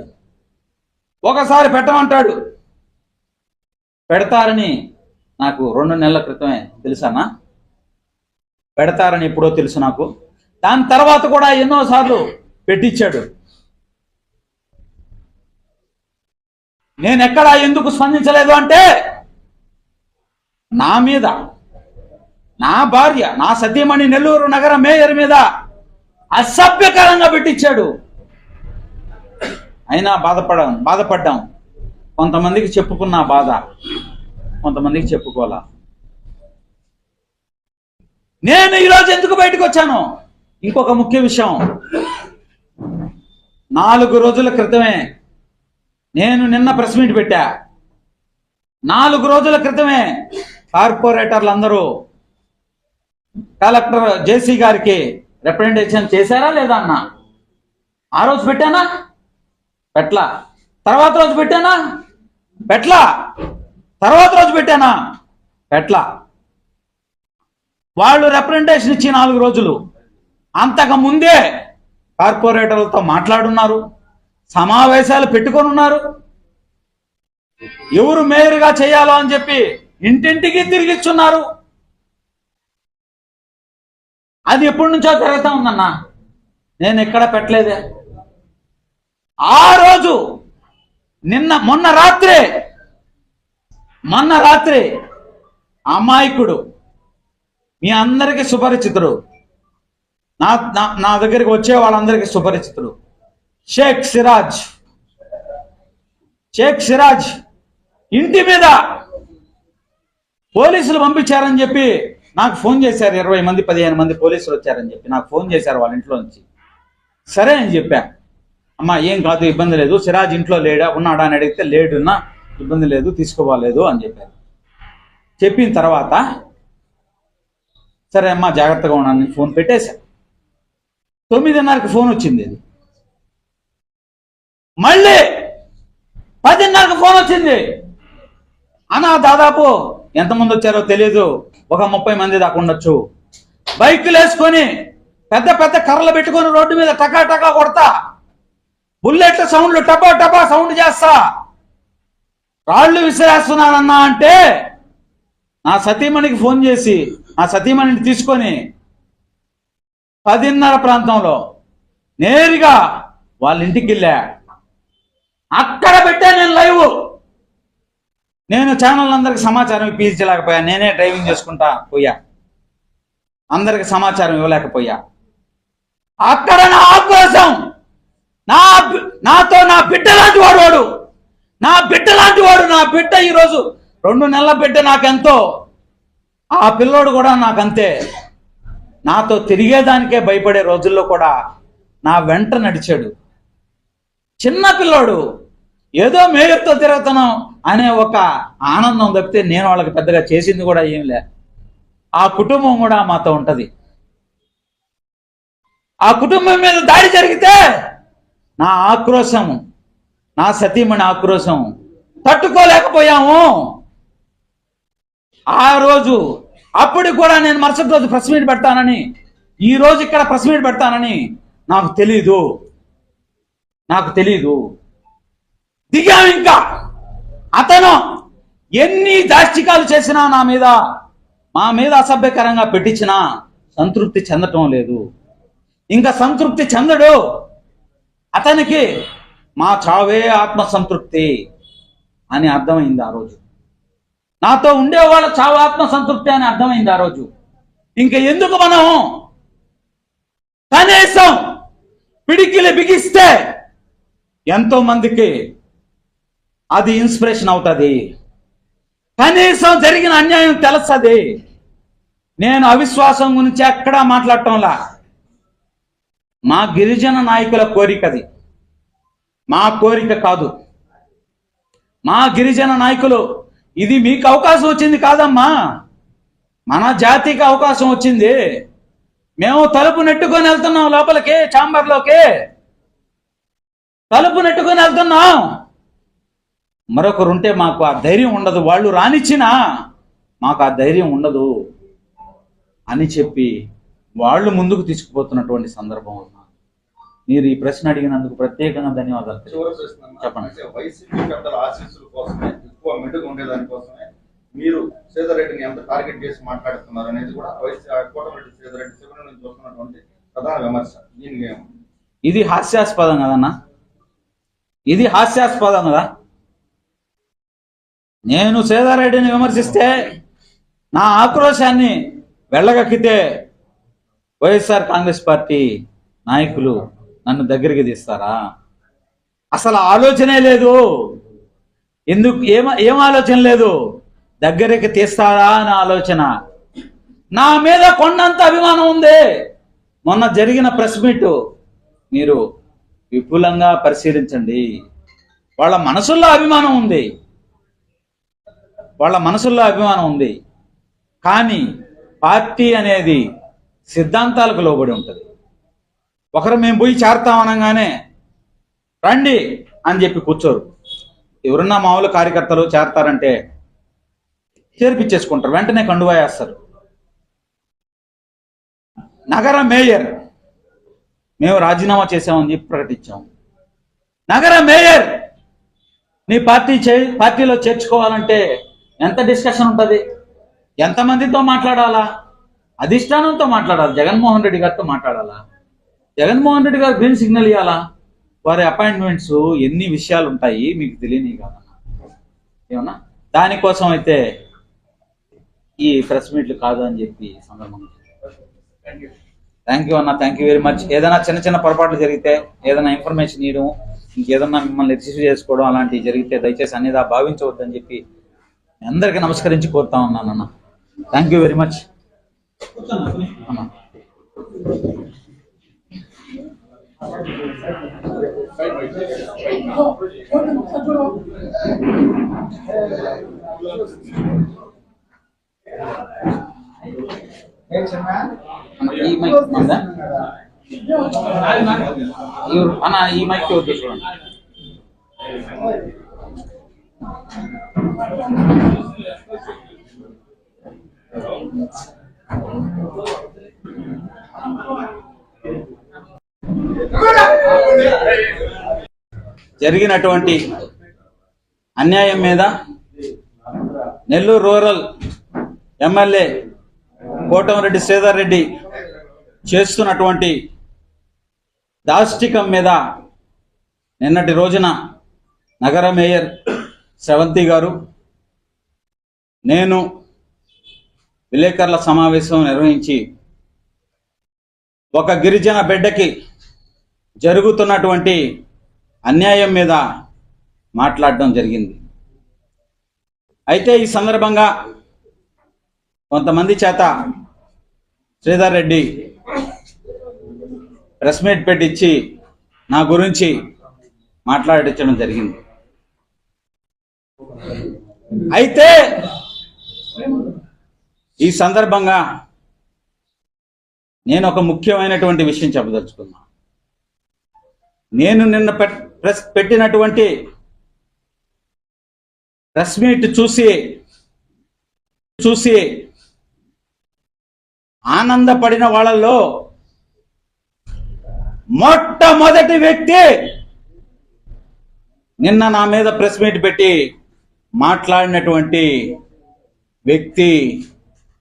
A: ఒకసారి పెట్టమంటాడు. పెడతారని నాకు 2 నెలల క్రితమే తెలుసానా? పెడతారని ఎప్పుడో తెలుసు నాకు. దాని తర్వాత కూడా ఎన్నోసార్లు పెట్టించాడు. నేను ఎక్కడా ఎందుకు స్పందించలేదు అంటే నా మీద, నా భార్య, నా సతీమణి నెల్లూరు నగర మేయర్ మీద అసభ్యకరంగా పెట్టించాడు. అయినా బాధపడ్డాం. కొంతమందికి చెప్పుకున్న బాధ, కొంతమందికి చెప్పుకోవాలా. నేను ఈరోజు ఎందుకు బయటకు వచ్చాను? ఇంకొక ముఖ్య విషయం, 4 రోజుల క్రితమే నేను నిన్న ప్రెస్ మీట్ పెట్టా. 4 రోజుల క్రితమే కార్పొరేటర్లు అందరూ కలెక్టర్ జేసీ గారికి రిప్రజెంటేషన్ చేశారా లేదా అన్న? ఆ రోజు పెట్టానా? పెట్లా. తర్వాత రోజు పెట్టానా? పెట్లా. తర్వాత రోజు పెట్టానా? పెట్లా. వాళ్ళు రిప్రజెంటేషన్ ఇచ్చి 4 రోజులు. అంతకు ముందే కార్పొరేటర్లతో మాట్లాడున్నారు, సమావేశాలు పెట్టుకొని ఉన్నారు. ఎవరు మేయర్గా చేయాలో అని చెప్పి ఇంటింటికి తిరిగిస్తున్నారు. అది ఎప్పటి నుంచో జరుగుతూ ఉందన్నా. నేను ఎక్కడ పెట్టలేదే. ఆ రోజు మొన్న రాత్రి అమాయకుడు, మీ అందరికీ సుపరిచితుడు, నా దగ్గరికి వచ్చే వాళ్ళందరికీ సుపరిచితుడు, షేక్ సిరాజ్ ఇంటి మీద పోలీసులు పంపించారని చెప్పి నాకు ఫోన్ చేశారు. 20 మంది 15 మంది పోలీసులు వచ్చారని చెప్పి నాకు ఫోన్ చేశారు వాళ్ళ ఇంట్లో నుంచి. సరే అని చెప్పా. అమ్మా ఏం కాదు, ఇబ్బంది లేదు, సిరాజ్ ఇంట్లో ఉన్నాడా అని అడిగితే లేడున్నా, ఇబ్బంది లేదు, తీసుకోవాలేదు అని చెప్పారు. చెప్పిన తర్వాత సరే అమ్మా జాగ్రత్తగా ఉన్నాను, ఫోన్ పెట్టేశా. 9:30కి ఫోన్ వచ్చింది. ఇది మళ్ళీ 10:30కి ఫోన్ వచ్చింది. అన్నా దాదాపు ఎంతమంది వచ్చారో తెలియదు, ఒక 30 మంది దాకా ఉండొచ్చు. బైకులు వేసుకొని పెద్ద పెద్ద కర్రలు పెట్టుకొని రోడ్డు మీద టకా టకా కొడతా, బుల్లెట్ల సౌండ్లు టపా టపా సౌండ్ చేస్తా, రాళ్ళు విసిరేస్తున్నానన్నా అంటే నా సతీమణికి ఫోన్ చేసి ఆ సతీమణిని తీసుకొని 10:30 ప్రాంతంలో నేరుగా వాళ్ళ ఇంటికి వెళ్ళా. అక్కడ పెట్టా నేను లైవ్. నేను ఛానల్ అందరికి సమాచారం ఇప్పించలేకపోయా, నేనే డ్రైవింగ్ చేసుకుంటా పోయా, అందరికి సమాచారం ఇవ్వలేకపోయా. అక్కడ నా ఆక్రోశం, నాతో నా బిడ్డ లాంటి వాడు, నా బిడ్డ లాంటి వాడు, నా బిడ్డ ఈరోజు 2 నెలల బిడ్డ నాకెంతో, ఆ పిల్లోడు కూడా నాకంతే. నాతో తిరిగేదానికే భయపడే రోజుల్లో కూడా నా వెంట నడిచాడు. చిన్న పిల్లోడు, ఏదో మేయర్తో తిరుగుతున్నాం అనే ఒక ఆనందం తప్పితే నేను వాళ్ళకి పెద్దగా చేసింది కూడా ఏం లే. ఆ కుటుంబం కూడా మాతో ఉంటది. ఆ కుటుంబం మీద దాడి జరిగితే నా ఆక్రోశం, నా సతీమణి ఆక్రోశం తట్టుకోలేకపోయాము. ఆ రోజు అప్పుడు కూడా నేను మరుసటి రోజు ప్రెస్ మీట్ పెడతానని, ఈ రోజు ఇక్కడ ప్రెస్ మీట్ పెడతానని నాకు తెలీదు. దిగాం. ఇంకా అతను ఎన్ని దాష్టికాలు చేసినా మా మీద అసభ్యకరంగా పెట్టించినా సంతృప్తి చెందటం లేదు. ఇంకా సంతృప్తి చెందడు. అతనికి మా చావే ఆత్మ సంతృప్తి అని అర్థమైంది ఆ రోజు. నాతో ఉండేవాళ్ళ చావు ఆత్మ సంతృప్తి అని అర్థమైంది ఆ రోజు. ఇంకా ఎందుకు మనం కనీసం పిడికిలి బిగిస్తే ఎంతో మందికి అది ఇన్స్పిరేషన్ అవుతుంది. కనీసం జరిగిన అన్యాయం తెలుస్తుంది. నేను అవిశ్వాసం గురించి ఎక్కడా మాట్లాడటంలా. మా గిరిజన నాయకుల కోరికది, మా కోరిక కాదు. మా గిరిజన నాయకులు, ఇది మీకు అవకాశం వచ్చింది కాదమ్మా, మన జాతికి అవకాశం వచ్చింది. మేము తలుపు నెట్టుకొని వెళ్తున్నాం లోపలికి, ఛాంబర్లోకి తలుపు నెట్టుకొని వెళ్తున్నాం. మరొకరుంటే మాకు ఆ ధైర్యం ఉండదు, వాళ్ళు రానిచ్చినా మాకు ఆ ధైర్యం ఉండదు అని చెప్పి వాళ్ళు ముందుకు తీసుకుపోతున్నటువంటి సందర్భం అన్నా. మీరు ఈ ప్రశ్న అడిగినందుకు ప్రత్యేకంగా ధన్యవాదాలు. చెప్పండి.
B: వైసీపీ పెద్దల ఆశీస్సుల కోసమే, ఎక్కువ మెడుగు ఉండేదానికోసమే మీరు సేదరెడ్డిని ఎంత టార్గెట్ చేసి మాట్లాడుతున్నారు అనేది కూడా కోటమిరెడ్డి సేదరెడ్డి శిబిరం నుంచి వస్తున్నటువంటి ప్రధాన విమర్శ.
A: ఇది హాస్యాస్పదం కదన్నా, ఇది హాస్యాస్పదం కదా. నేను సేదారెడ్డిని విమర్శిస్తే, నా ఆక్రోశాన్ని వెళ్ళగక్కితే వైఎస్ఆర్ కాంగ్రెస్ పార్టీ నాయకులు నన్ను దగ్గరికి తీస్తారా? అసలు ఆలోచనే లేదు. ఎందుకు ఏం ఆలోచన లేదు? దగ్గరికి తీస్తారా అని ఆలోచన. నా మీద కొండంత అభిమానం ఉంది. మొన్న జరిగిన ప్రెస్ మీట్ మీరు విపులంగా పరిశీలించండి. వాళ్ళ మనసుల్లో అభిమానం ఉంది. కానీ పార్టీ అనేది సిద్ధాంతాలకు లోబడి ఉంటుంది. ఒకరు మేము పోయి చేరతామనగానే రండి అని చెప్పి కూర్చోరు. ఎవరన్నా మామూలు కార్యకర్తలు చేరతారంటే చేర్పించేసుకుంటారు, వెంటనే కండువా వేస్తారు. నగర మేయర్ మేము రాజీనామా చేసామని చెప్పి ప్రకటించాం. నగర మేయర్ నీ పార్టీలో చేర్చుకోవాలంటే ఎంత డిస్కషన్ ఉంటుంది? ఎంతమందితో మాట్లాడాలా? అధిష్టానంతో మాట్లాడాలి, జగన్మోహన్ రెడ్డి గారితో మాట్లాడాలా, జగన్మోహన్ రెడ్డి గారు గ్రీన్ సిగ్నల్ ఇవ్వాలా, వారి అపాయింట్మెంట్స్ ఎన్ని విషయాలు ఉంటాయి మీకు తెలియని కాదన్నా. ఏమన్నా దానికోసం అయితే ఈ ప్రెస్ మీట్లు కాదు అని చెప్పి సందర్భంగా థ్యాంక్ యూ అన్న, థ్యాంక్ యూ వెరీ మచ్. ఏదైనా చిన్న చిన్న పొరపాట్లు జరిగితే, ఏదైనా ఇన్ఫర్మేషన్ ఇవ్వడం, ఇంకేదన్నా మిమ్మల్ని రిసీవ్ చేసుకోవడం అలాంటివి జరిగితే దయచేసి అనేది భావించవద్దని చెప్పి అందరికీ నమస్కరించి కోరుతా ఉన్నాను అన్న. థ్యాంక్ యూ వెరీ మచ్ అన్న. ఈ మైక్ ఉందా అన్న? ఈ మైక్ చూడండి. జరిగినటువంటి అన్యాయం మీద నెల్లూరు రూరల్ ఎమ్మెల్యే కోటమిరెడ్డి శ్రీధర్ రెడ్డి చేస్తున్నటువంటి దాష్టికం మీద నిన్నటి రోజున నగర మేయర్ శ్రవంతి గారు, నేను విలేకరుల సమావేశం నిర్వహించి ఒక గిరిజన బిడ్డకి జరుగుతున్నటువంటి అన్యాయం మీద మాట్లాడడం జరిగింది. అయితే ఈ సందర్భంగా కొంతమంది చేత శ్రీధర్ రెడ్డి ప్రెస్ మీట్ పెట్టించి నా గురించి మాట్లాడించడం జరిగింది. అయితే ఈ సందర్భంగా నేను ఒక ముఖ్యమైనటువంటి విషయం చెప్పదలుచుకున్నా. నేను నిన్న పెట్టినటువంటి ప్రెస్ మీట్ చూసి ఆనందపడిన వాళ్ళల్లో మొట్టమొదటి వ్యక్తి నిన్న నా మీద ప్రెస్ మీట్ పెట్టి మాట్లాడినటువంటి వ్యక్తి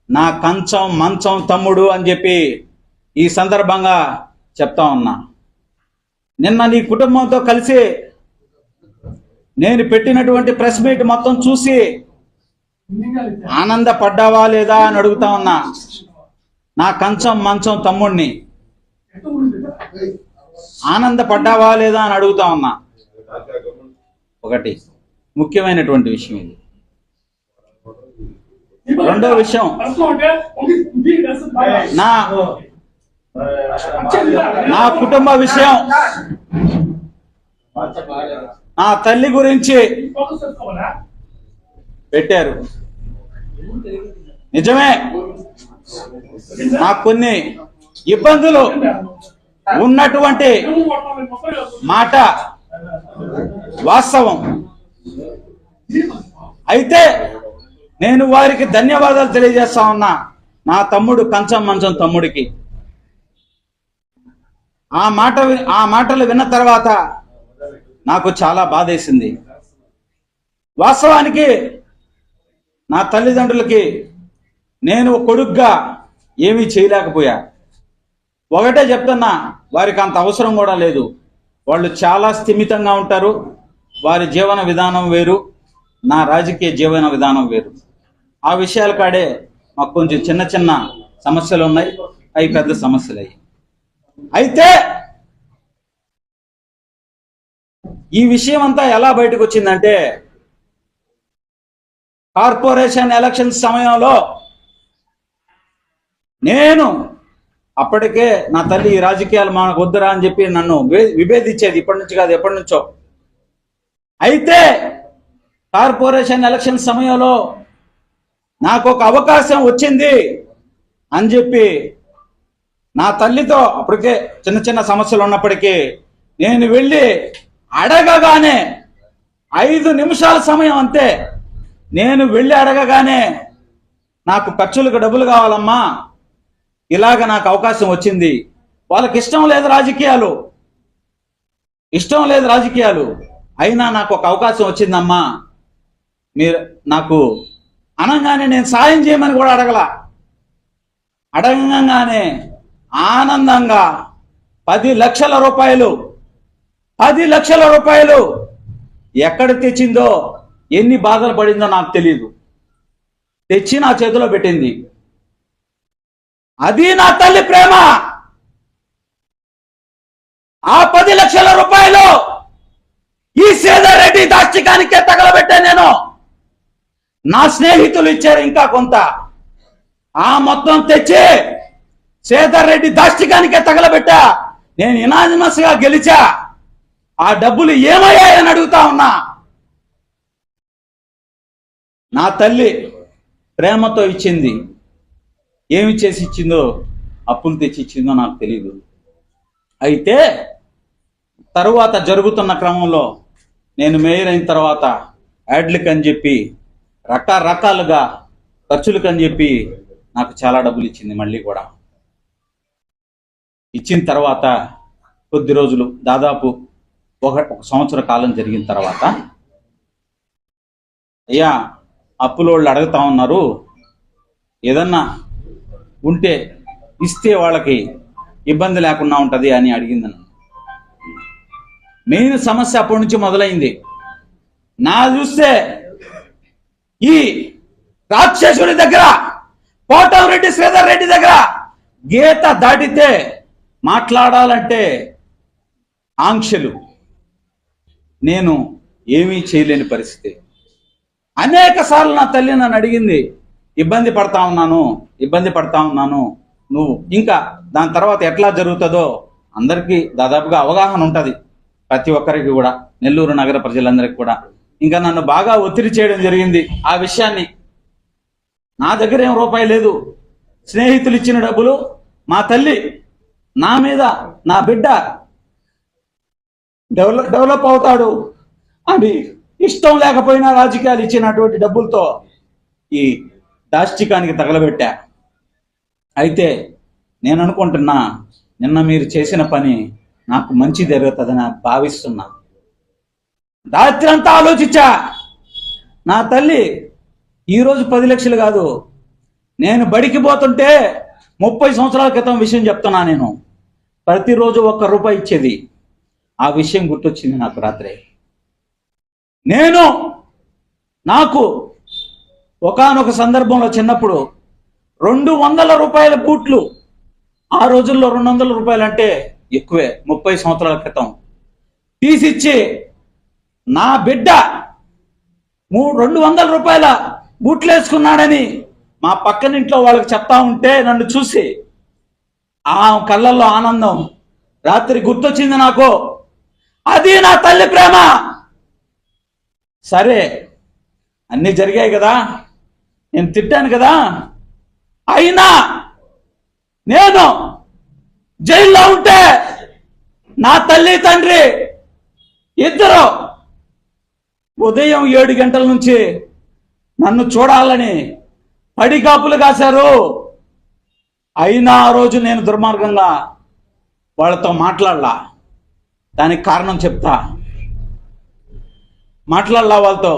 A: నా కంచం మంచం తమ్ముడు అని చెప్పి ఈ సందర్భంగా చెప్తా ఉన్నా. నిన్న నీ కుటుంబంతో కలిసి నేను పెట్టినటువంటి ప్రెస్ మీట్ మొత్తం చూసి ఆనందపడ్డావా లేదా అని అడుగుతా ఉన్నా. నా కంచం మంచం తమ్ముడిని ఆనందపడ్డావా లేదా అని అడుగుతా ఉన్నా. ఒకటి ముఖ్యమైనటువంటి విషయం ఇది. రెండో విషయం, నా కుటుంబ విషయం, నా తల్లి గురించి పెట్టారు. నిజమే, నాకు కొన్ని ఇబ్బందులు ఉన్నటువంటి మాట వాస్తవం. అయితే నేను వారికి ధన్యవాదాలు తెలియజేస్తా ఉన్నా. నా తమ్ముడు కంచం మంచం తమ్ముడికి ఆ మాటలు విన్న తర్వాత నాకు చాలా బాధేసింది. వాస్తవానికి నా తల్లిదండ్రులకి నేను కొడుగ్గా ఏమీ చేయలేకపోయా. ఒకటే చెప్తున్నా, వారికి అంత అవసరం కూడా లేదు. వాళ్ళు చాలా స్థిమితంగా ఉంటారు. వారి జీవన విధానం వేరు, నా రాజకీయ జీవన విధానం వేరు. ఆ విషయాల కాడే మాకు కొంచెం చిన్న చిన్న సమస్యలు ఉన్నాయి, అవి పెద్ద సమస్యలు అయ్యి. అయితే ఈ విషయం అంతా ఎలా బయటకు వచ్చిందంటే, కార్పొరేషన్ ఎలక్షన్ సమయంలో నేను అప్పటికే నా తల్లి ఈ రాజకీయాలు మనకు వద్దురా అని చెప్పి నన్ను విభేదించేది, ఇప్పటి నుంచి కాదు ఎప్పటి నుంచో. అయితే కార్పొరేషన్ ఎలక్షన్ సమయంలో నాకు ఒక అవకాశం వచ్చింది అని చెప్పి నా తల్లితో, అప్పటికే చిన్న చిన్న సమస్యలు ఉన్నప్పటికీ నేను వెళ్ళి అడగగానే 5 నిమిషాల సమయం అంతే, నేను వెళ్ళి అడగగానే నాకు ఖర్చులకు డబ్బులు కావాలమ్మా, ఇలాగ నాకు అవకాశం వచ్చింది. వాళ్ళకి ఇష్టం లేదు రాజకీయాలు, అయినా నాకు ఒక అవకాశం వచ్చిందమ్మా, మీరు నాకు అనగానే నేను సాయం చేయమని కూడా అడగగానే ఆనందంగా 10 లక్షల రూపాయలు ఎక్కడ తెచ్చిందో, ఎన్ని బాధలు పడిందో నాకు తెలియదు, తెచ్చి నా చేతిలో పెట్టింది. అది నా తల్లి ప్రేమ. ఆ 10 లక్షల రూపాయలు ఈ శ్రీధర్ రెడ్డి దాష్టికానికే తగలబెట్టా నేను. నా స్నేహితులు ఇచ్చారు ఇంకా కొంత, ఆ మొత్తం తెచ్చి శ్రీధర్ రెడ్డి దాష్టికానికే తగలబెట్టా. నేను యునానిమస్ గా గెలిచా. ఆ డబ్బులు ఏమయ్యాయని అడుగుతా ఉన్నా. నా తల్లి ప్రేమతో ఇచ్చింది. ఏమి చేసి ఇచ్చిందో, అప్పులు తెచ్చి ఇచ్చిందో నాకు తెలియదు. అయితే తరువాత జరుగుతున్న క్రమంలో నేను మేయర్ అయిన తర్వాత యాడ్లకు అని చెప్పి రకరకాలుగా ఖర్చులకు అని చెప్పి నాకు చాలా డబ్బులు ఇచ్చింది. మళ్ళీ కూడా ఇచ్చిన తర్వాత కొద్ది రోజులు, దాదాపు ఒక సంవత్సర కాలం జరిగిన తర్వాత, అయ్యా అప్పులోళ్ళు అడుగుతా ఉన్నారు, ఏదన్నా ఉంటే ఇస్తే వాళ్ళకి ఇబ్బంది లేకుండా ఉంటుంది అని అడిగింది. మెయిన్ సమస్య అప్పటి నుంచి మొదలైంది. నా చూస్తే ఈ రాక్షసుడి దగ్గర, కోటమిరెడ్డి శ్రీధర్ రెడ్డి దగ్గర గీత దాటితే మాట్లాడాలంటే ఆంక్షలు, నేను ఏమీ చేయలేని పరిస్థితి. అనేక సార్లు నా తల్లి నన్ను అడిగింది, ఇబ్బంది పడతా ఉన్నాను, నువ్వు ఇంకా దాని తర్వాత ఎట్లా జరుగుతుందో అందరికీ దాదాపుగా అవగాహన ఉంటుంది, ప్రతి ఒక్కరికి కూడా, నెల్లూరు నగర ప్రజలందరికీ కూడా. ఇంకా నన్ను బాగా ఒత్తిడి చేయడం జరిగింది ఆ విషయాన్ని. నా దగ్గర ఏం రూపాయి లేదు, స్నేహితులు ఇచ్చిన డబ్బులు, మా తల్లి నా మీద, నా బిడ్డ డెవలప్ అవుతాడు అని ఇష్టం లేకపోయినా రాజకీయాలు ఇచ్చినటువంటి డబ్బులతో ఈ దాష్టికానికి తగలబెట్టా. అయితే నేను అనుకుంటున్నా, నిన్న మీరు చేసిన పని నాకు మంచి జరుగుతుందని భావిస్తున్నా. రాత్రి అంతా ఆలోచించా. నా తల్లి ఈరోజు 10 లక్షలు కాదు, నేను బడికి పోతుంటే 30 సంవత్సరాల క్రితం విషయం చెప్తున్నా. నేను ప్రతిరోజు ₹1 ఇచ్చేది. ఆ విషయం గుర్తొచ్చింది నాకు రాత్రి. నాకు ఒకానొక సందర్భంలో చిన్నప్పుడు ₹200 బూట్లు, ఆ రోజుల్లో ₹200 అంటే ఎక్కువే, 30 సంవత్సరాల క్రితం తీసిచ్చి నా బిడ్డ ₹200 బూట్లు వేసుకున్నాడని మా పక్కనింట్లో వాళ్ళకి చెప్తా ఉంటే నన్ను చూసి ఆ కళ్ళల్లో ఆనందం రాత్రి గుర్తొచ్చింది నాకు. అది నా తల్లి ప్రేమ. సరే, అన్నీ జరిగాయి కదా, నేను తిట్టాను కదా, అయినా నేను జైల్లో ఉంటే నా తల్లి తండ్రి ఇద్దరు ఉదయం 7 గంటల నుంచి నన్ను చూడాలని పడిగాపులు కాశారు. అయినా ఆ రోజు నేను దుర్మార్గంగా వాళ్ళతో మాట్లాడలా. దానికి కారణం చెప్తా. మాట్లాడలా వాళ్ళతో.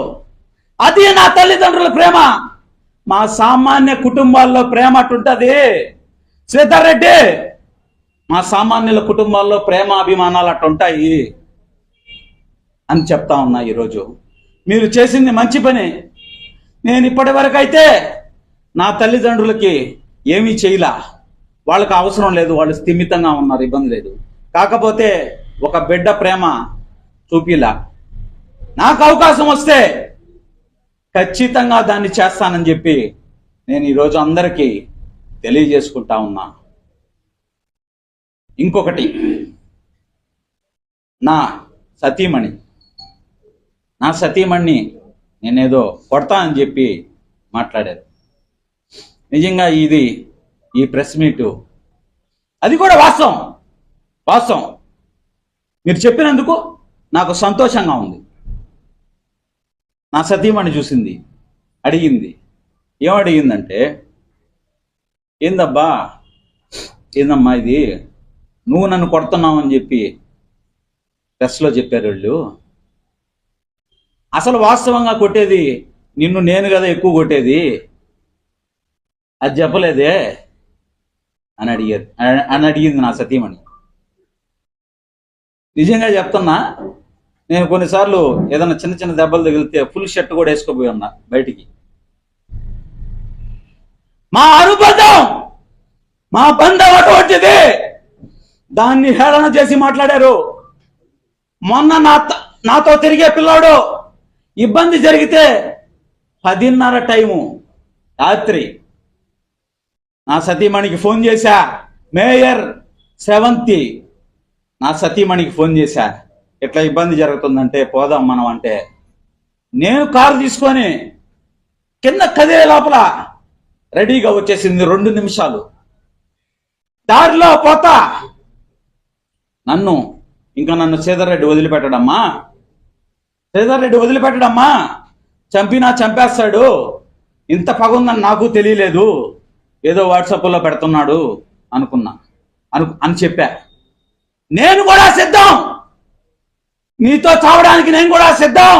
A: అది నా తల్లిదండ్రుల ప్రేమ. మా సామాన్య కుటుంబాల్లో ప్రేమ అటుంటది శ్రీధర్ రెడ్డి. మా సామాన్యుల కుటుంబాల్లో ప్రేమ అభిమానాలు అటుంటాయి అని చెప్తా ఉన్నా. ఈరోజు మీరు చేసింది మంచి పని. నేను ఇప్పటి వరకు అయితే నా తల్లిదండ్రులకి ఏమీ చేయలా. వాళ్ళకి అవసరం లేదు, వాళ్ళు స్థిమితంగా ఉన్నారు, ఇబ్బంది లేదు. కాకపోతే ఒక బిడ్డ ప్రేమ చూపిలా. నాకు అవకాశం వస్తే ఖచ్చితంగా దాన్ని చేస్తానని చెప్పి నేను ఈరోజు అందరికీ తెలియజేసుకుంటా ఉన్నా. ఇంకొకటి, నా సతీమణిని నేనేదో కొడతా అని చెప్పి మాట్లాడారు. నిజంగా ఈ ప్రెస్ మీటు అది కూడా వాస్తవం. మీరు చెప్పినందుకు నాకు సంతోషంగా ఉంది. నా సతీమణి చూసింది, అడిగింది. ఏమడిగిందంటే, ఏందమ్మా ఇది, నువ్వు నన్ను కొడుతున్నావు అని చెప్పి ప్రెస్లో చెప్పారు వాళ్ళు. అసలు వాస్తవంగా కొట్టేది నిన్ను నేను కదా ఎక్కువ కొట్టేది, అది చెప్పలేదే అని అడిగింది నా సతీమణి. నిజంగా చెప్తున్నా, నేను కొన్నిసార్లు ఏదైనా చిన్న చిన్న దెబ్బలు తగిలితే ఫుల్ షర్ట్ కూడా వేసుకోపోయి ఉన్నా బయటికి. మా అనుబంధం, మా బంధం అటువంటిది. దాన్ని హేళన చేసి మాట్లాడారు. మొన్న నాతో తిరిగే పిల్లాడు ఇబ్బంది జరిగితే 10:30 టైము రాత్రి నా సతీమణికి ఫోన్ చేశా. మేయర్ సెవంతి నా సతీమణికి ఫోన్ చేశా, ఎట్లా ఇబ్బంది జరుగుతుందంటే పోదాం మనం అంటే. నేను కారు తీసుకొని కింద కదిలే లోపల రెడీగా వచ్చేసింది. 2 నిమిషాలు దారిలో పోతా నన్ను శ్రీధర్ రెడ్డి వదిలిపెట్టడమ్మా, చంపినా చంపేస్తాడు, ఇంత పగుందని నాకు తెలియలేదు ఏదో వాట్సాప్లో పెడుతున్నాడు అనుకున్నా అని చెప్పా. నేను కూడా సిద్ధం, నీతో చావడానికి నేను కూడా సిద్ధం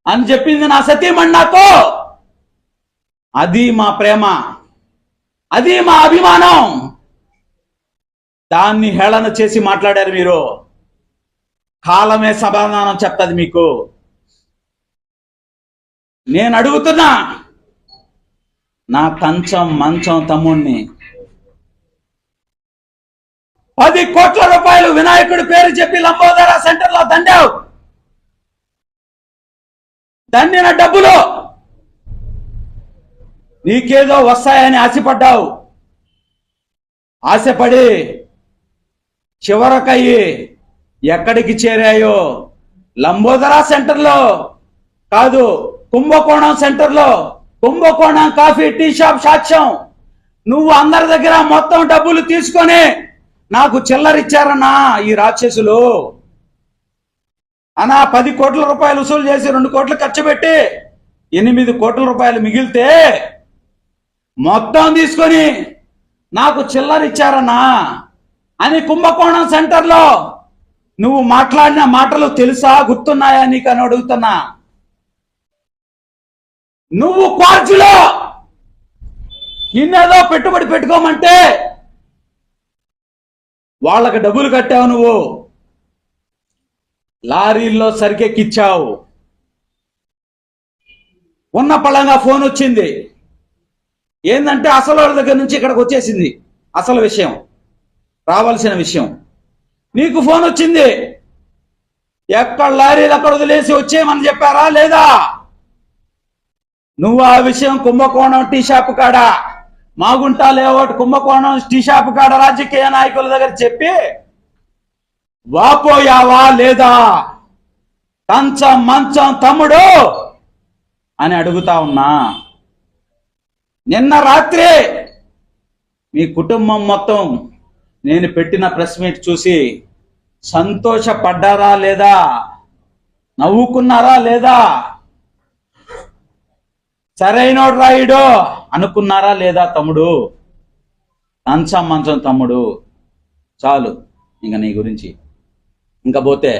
A: అని చెప్పింది నా సతీమణి నాతో. అది మా ప్రేమ, అది మా అభిమానం. దాన్ని హేళన చేసి మాట్లాడారు మీరు. కాలమే సమాధానం చెప్తుంది మీకు. నేను అడుగుతున్నా, నా కంచం మంచం తమ్ముణ్ణి 10 కోట్ల రూపాయలు వినాయకుడి పేరు చెప్పి లంబోదర సెంటర్లో దండావు. దండిన డబ్బులు నీకేదో వస్తాయని ఆశపడ్డావు. ఆశపడి చివరకయ్యి ఎక్కడికి చేరాయో? లంబోదర సెంటర్లో కాదు, కుంభకోణం సెంటర్లో, కుంభకోణం కాఫీ టీ షాప్ సాక్ష్యం. నువ్వు అందరి దగ్గర మొత్తం డబ్బులు తీసుకొని నాకు చిల్లరిచ్చారన్నా ఈ రాక్షసులు. అనా 10 కోట్ల రూపాయలు వసూలు చేసి 2 కోట్లు ఖర్చు పెట్టి 8 కోట్ల రూపాయలు మిగిలితే మొత్తం తీసుకొని నాకు చిల్లరిచ్చారన్నా అని కుంభకోణం సెంటర్లో నువ్వు మాట్లాడిన మాటలు తెలుసా, గుర్తున్నాయా నీకు అని అడుగుతున్నా. నువ్వు క్వార్జులో నిన్నేదో పెట్టుబడి పెట్టుకోమంటే వాళ్ళకి డబ్బులు కట్టావు. నువ్వు లారీల్లో సరికెక్కిచ్చావు. ఉన్న పళంగా ఫోన్ వచ్చింది. ఏంటంటే అసలు వాళ్ళ దగ్గర నుంచి ఇక్కడికి వచ్చేసింది. అసలు విషయం, రావాల్సిన విషయం. నీకు ఫోన్ వచ్చింది. ఎక్కడ లారీలు అక్కడ వదిలేసి వచ్చేయమని చెప్పారా లేదా? నువ్వు ఆ విషయం కుంభకోణం టీ షాప్ కాడ, మాగుంటా లేఅవుట్ కుంభకోణం టీ షాప్ కాడ రాజకీయ నాయకుల దగ్గర చెప్పి వాపోయావా లేదా? కంచం మంచం తమ్ముడు అని అడుగుతా ఉన్నా. నిన్న రాత్రి మీ కుటుంబం మొత్తం నేను పెట్టిన ప్రెస్ మీట్ చూసి సంతోషపడ్డారా లేదా? నవ్వుకున్నారా లేదా? సరైనోడు రాయుడు అనుకున్నారా లేదా? తమ్ముడు, కంచం మంచం తమ్ముడు, చాలు ఇంకా నీ గురించి. ఇంకా పోతే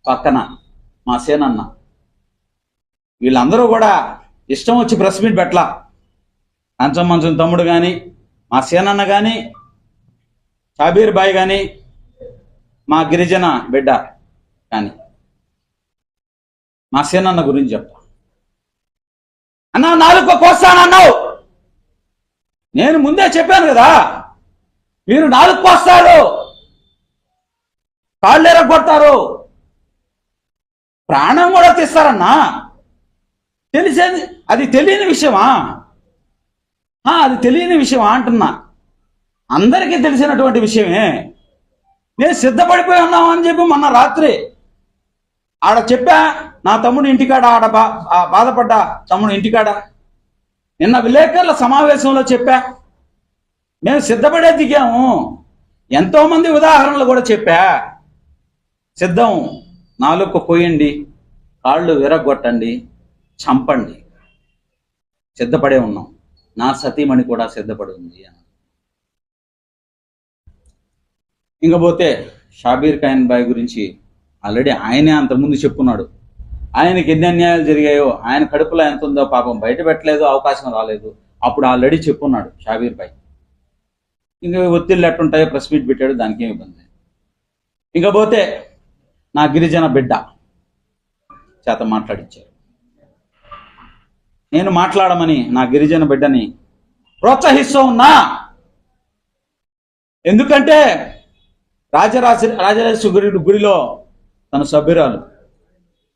A: పక్కన మా సేనన్న, వీళ్ళందరూ కూడా ఇష్టం వచ్చి ప్రెస్ మీట్ పెట్టలా. కంచం మంచం తమ్ముడు కానీ, మా సేనన్న కానీ, షాబీర్ బాయ్ కానీ, మా గిరిజన బిడ్డ కానీ, మా సేనన్న గురించి చెప్తా. అన్నా 4 కోస్తానన్నావు. నేను ముందే చెప్పాను కదా, మీరు 4 కోస్తారు, కాళ్ళు ఎరగొడతారు, ప్రాణం కూడా తీస్తారన్నా. తెలిసేది అది తెలియని విషయమా? అది తెలియని విషయమా అంటున్నా. అందరికీ తెలిసినటువంటి విషయమే. నేను సిద్ధపడిపోయి ఉన్నావు అని చెప్పి మొన్న రాత్రి ఆడ చెప్పా. నా తమ్ముడు ఇంటికాడ, ఆడ బాధపడ్డా తమ్ముడు ఇంటికాడ. నిన్న విలేకరుల సమావేశంలో చెప్పా. మేము సిద్ధపడే దిగాము. ఎంతో మంది ఉదాహరణలు కూడా చెప్పా. సిద్ధం, 4 కోయండి, కాళ్ళు విరగొట్టండి, చంపండి, సిద్ధపడే ఉన్నాం. నా సతీమణి కూడా సిద్ధపడి ఉంది అని. ఇంకపోతే షాబీర్ ఖాన్ బాయ్ గురించి ఆల్రెడీ ఆయనే అంతకుముందు చెప్పున్నాడు. ఆయనకి ఎన్ని అన్యాయాలు జరిగాయో, ఆయన కడుపులో ఎంత ఉందో పాపం బయట పెట్టలేదు, అవకాశం రాలేదు. అప్పుడు ఆల్రెడీ చెప్పున్నాడు షాబీర్ భాయ్. ఇంకా ఒత్తిళ్ళు ఎట్టుంటాయో ప్రెస్ మీట్ పెట్టాడు, దానికి ఏమి ఇబ్బంది. ఇంకపోతే నా గిరిజన బిడ్డ చేత మాట్లాడించారు. నేను మాట్లాడమని నా గిరిజన బిడ్డని ప్రోత్సహిస్తూ ఉన్నా. ఎందుకంటే రాజరాజేశ్వరి గుడిలో తన సభ్యురాలు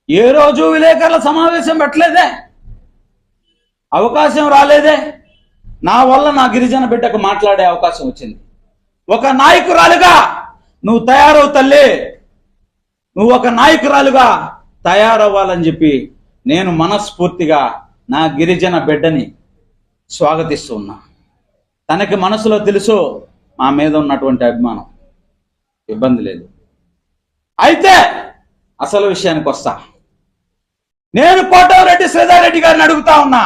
A: ఏ రోజు విలేకరుల సమావేశం పెట్టలేదే, అవకాశం రాలేదే. నా వల్ల నా గిరిజన బిడ్డకు మాట్లాడే అవకాశం వచ్చింది. ఒక నాయకురాలుగా నువ్వు తయారవు తల్లి, నువ్వు ఒక నాయకురాలుగా తయారవ్వాలని చెప్పి నేను మనస్ఫూర్తిగా నా గిరిజన బిడ్డని స్వాగతిస్తూ ఉన్నా. తనకి మనసులో తెలుసు మా మీద ఉన్నటువంటి అభిమానం, ఇబ్బంది లేదు. అయితే అసలు విషయానికి వస్తా. నేను కోటమిరెడ్డి శ్రీధర్ రెడ్డి గారిని అడుగుతా ఉన్నా,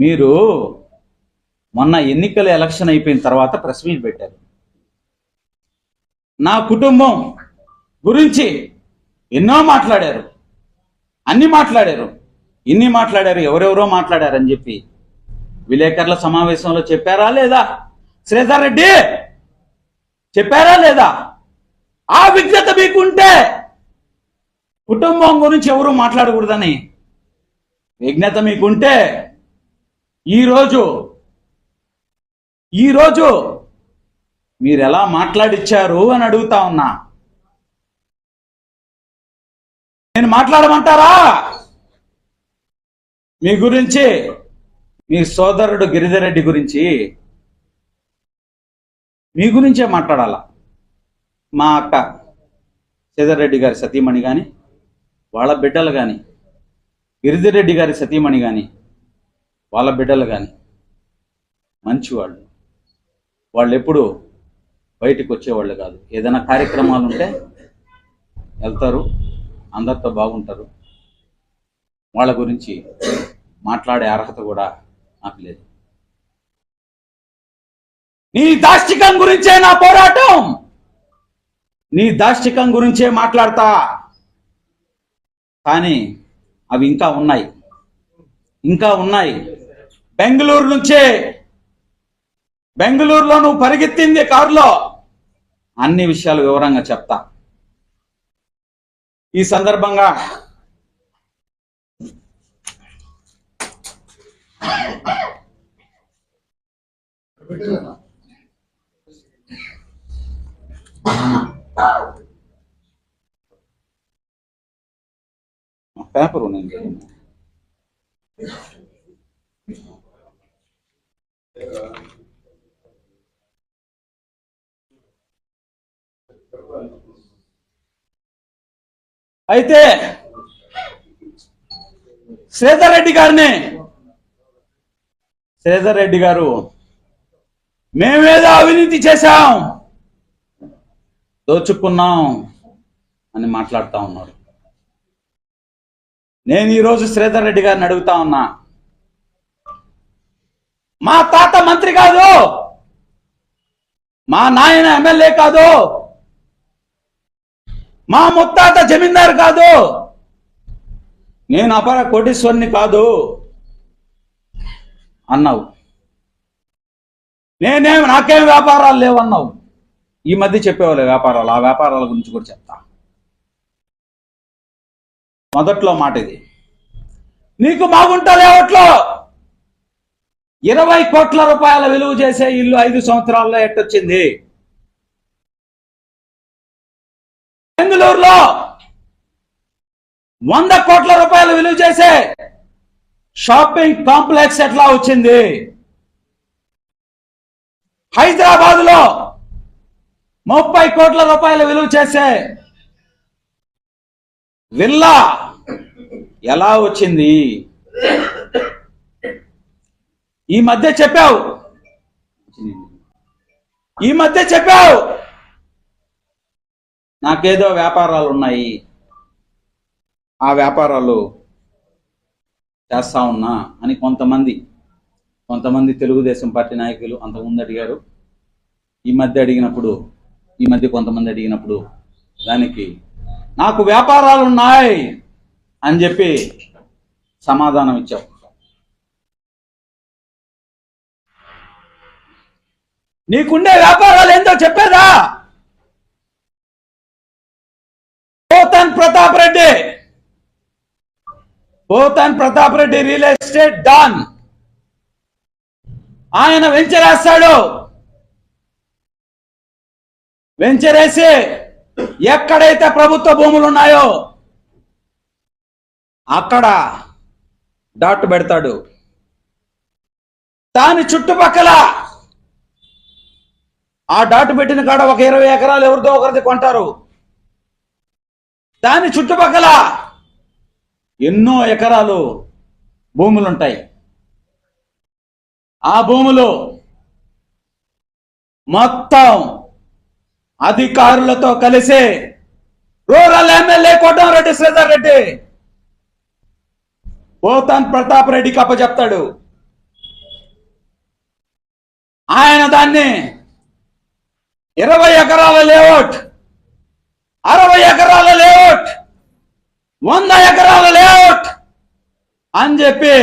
A: మీరు మొన్న ఎన్నికల ఎలక్షన్ అయిపోయిన తర్వాత ప్రెస్ మీట్ పెట్టారు. నా కుటుంబం గురించి ఎన్నో మాట్లాడారు, అన్ని మాట్లాడారు, ఇన్ని మాట్లాడారు, ఎవరెవరో మాట్లాడారని చెప్పి విలేకరుల సమావేశంలో చెప్పారా లేదా? శ్రీధర్ రెడ్డి చెప్పారా లేదా? ఆ విజ్ఞత మీకుంటే కుటుంబం గురించి ఎవరు మాట్లాడకూడదని విజ్ఞత మీకుంటే ఈరోజు మీరు ఎలా మాట్లాడిచ్చారు అని అడుగుతా ఉన్నా. నేను మాట్లాడమంటారా? మీ గురించి, మీ సోదరుడు గిరిధర్ రెడ్డి గురించి, మీ గురించే మాట్లాడాలా. మా అక్క శ్రీధర్ రెడ్డి గారి సతీమణి కానీ, వాళ్ళ బిడ్డలు కానీ, గిరిధర్ రెడ్డి గారి సతీమణి కానీ, వాళ్ళ బిడ్డలు కానీ మంచివాళ్ళు. వాళ్ళు ఎప్పుడు బయటకు వచ్చేవాళ్ళు కాదు. ఏదైనా కార్యక్రమాలు ఉంటే వెళ్తారు, అందరితో బాగుంటారు. వాళ్ళ గురించి మాట్లాడే అర్హత కూడా నాకు లేదు. నీ దాష్టికం గురించే నా పోరాటం, నీ దాష్టికం గురించే మాట్లాడతా. కానీ అవి ఇంకా ఉన్నాయి. బెంగళూరులో నువ్వు పరిగెత్తింది కారులో, అన్ని విషయాలు వివరంగా చెప్తా. ఈ సందర్భంగా పేపర్ ఉన్నాయి. అయితే శ్రీధర్ రెడ్డి గారు మేమేదో అవినీతి చేశాం, దోచుకున్నాం అని మాట్లాడుతూ ఉన్నారు. నేను ఈరోజు శ్రీధర్ రెడ్డి గారిని అడుగుతా ఉన్నా, మా తాత మంత్రి కాదు, మా నాయన ఎమ్మెల్యే కాదు, మా ముత్తాత జమీందారు కాదు, నేను అపర కోటీశ్వరుని కాదు అన్నావు. నాకేం వ్యాపారాలు లేవన్నావు. ఈ మధ్య చెప్పేవాళ్ళు వ్యాపారాలు, ఆ వ్యాపారాల గురించి కూడా చెప్తా. మొదట్లో మాట ఇది. నీకు మాగుంట లేవట్లో 20 కోట్ల రూపాయల విలువ చేసే ఇల్లు 5 సంవత్సరాల్లో ఎట్టొచ్చింది? బెంగళూరులో 100 కోట్ల రూపాయలు విలువ చేసే షాపింగ్ కాంప్లెక్స్ ఎట్లా వచ్చింది? హైదరాబాద్ లో 30 కోట్ల రూపాయలు విలువ చేసే విల్లా ఎలా వచ్చింది? ఈ మధ్య చెప్పావు నాకేదో వ్యాపారాలు ఉన్నాయి, ఆ వ్యాపారాలు చేస్తా ఉన్నా అని కొంతమంది తెలుగుదేశం పార్టీ నాయకులు అంతకుముందు అడిగారు. ఈ మధ్య కొంతమంది అడిగినప్పుడు దానికి నాకు వ్యాపారాలు ఉన్నాయి అని చెప్పి సమాధానం ఇచ్చావు. నీకుండే వ్యాపారాలు ఏందో చెప్పేదా? Pothan Pratap Reddy real estate don. ఆయన వెంచరేసి ఎక్కడైతే ప్రభుత్వ భూములు ఉన్నాయో అక్కడ డాట్ పెడతాడు. దాని చుట్టుపక్కల ఆ డాట్ పెట్టిన కాడ ఒక 20 ఎకరాలు ఎవరిదో ఒకరిది కొంటారు. దాని చుట్టుపక్కల ఎన్నో ఎకరాలు భూములుంటాయి. ఆ భూములు మొత్తం అధికారులతో కలిసి రూరల్ ఎమ్మెల్యే కోటంరెడ్డి శ్రీధర్ రెడ్డి పోతన్ ప్రతాప్ రెడ్డికి అప్పచెప్తాడు. ఆయన దాన్ని 20 ఎకరాల లేఅవుట్, 60 ఎకరాల లేఅవుట్, 100 ఎకరాల లేఅవుట్ అని చెప్పి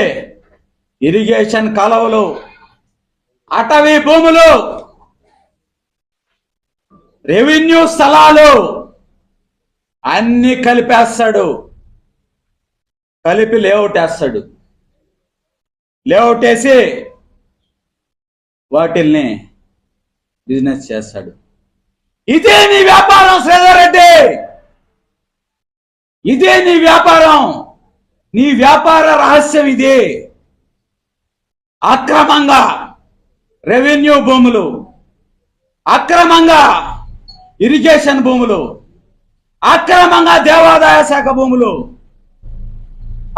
A: ఇరిగేషన్ కాలువలు, అటవీ భూములు, రెవెన్యూ స్థలాలు అన్ని కలిపేస్తాడు. కలిపి లేఅవుట్ వేస్తాడు. లేఅవుట్ వేసి వాటిల్ని బిజినెస్ చేస్తాడు. ఇదే నీ వ్యాపారం శ్రీధర్ రెడ్డి, ఇదే నీ వ్యాపారం. నీ వ్యాపార రహస్యం ఇదే. అక్రమంగా రెవెన్యూ భూములు, అక్రమంగా ఇరిగేషన్ భూములు, అక్రమంగా దేవాదాయ శాఖ భూములు,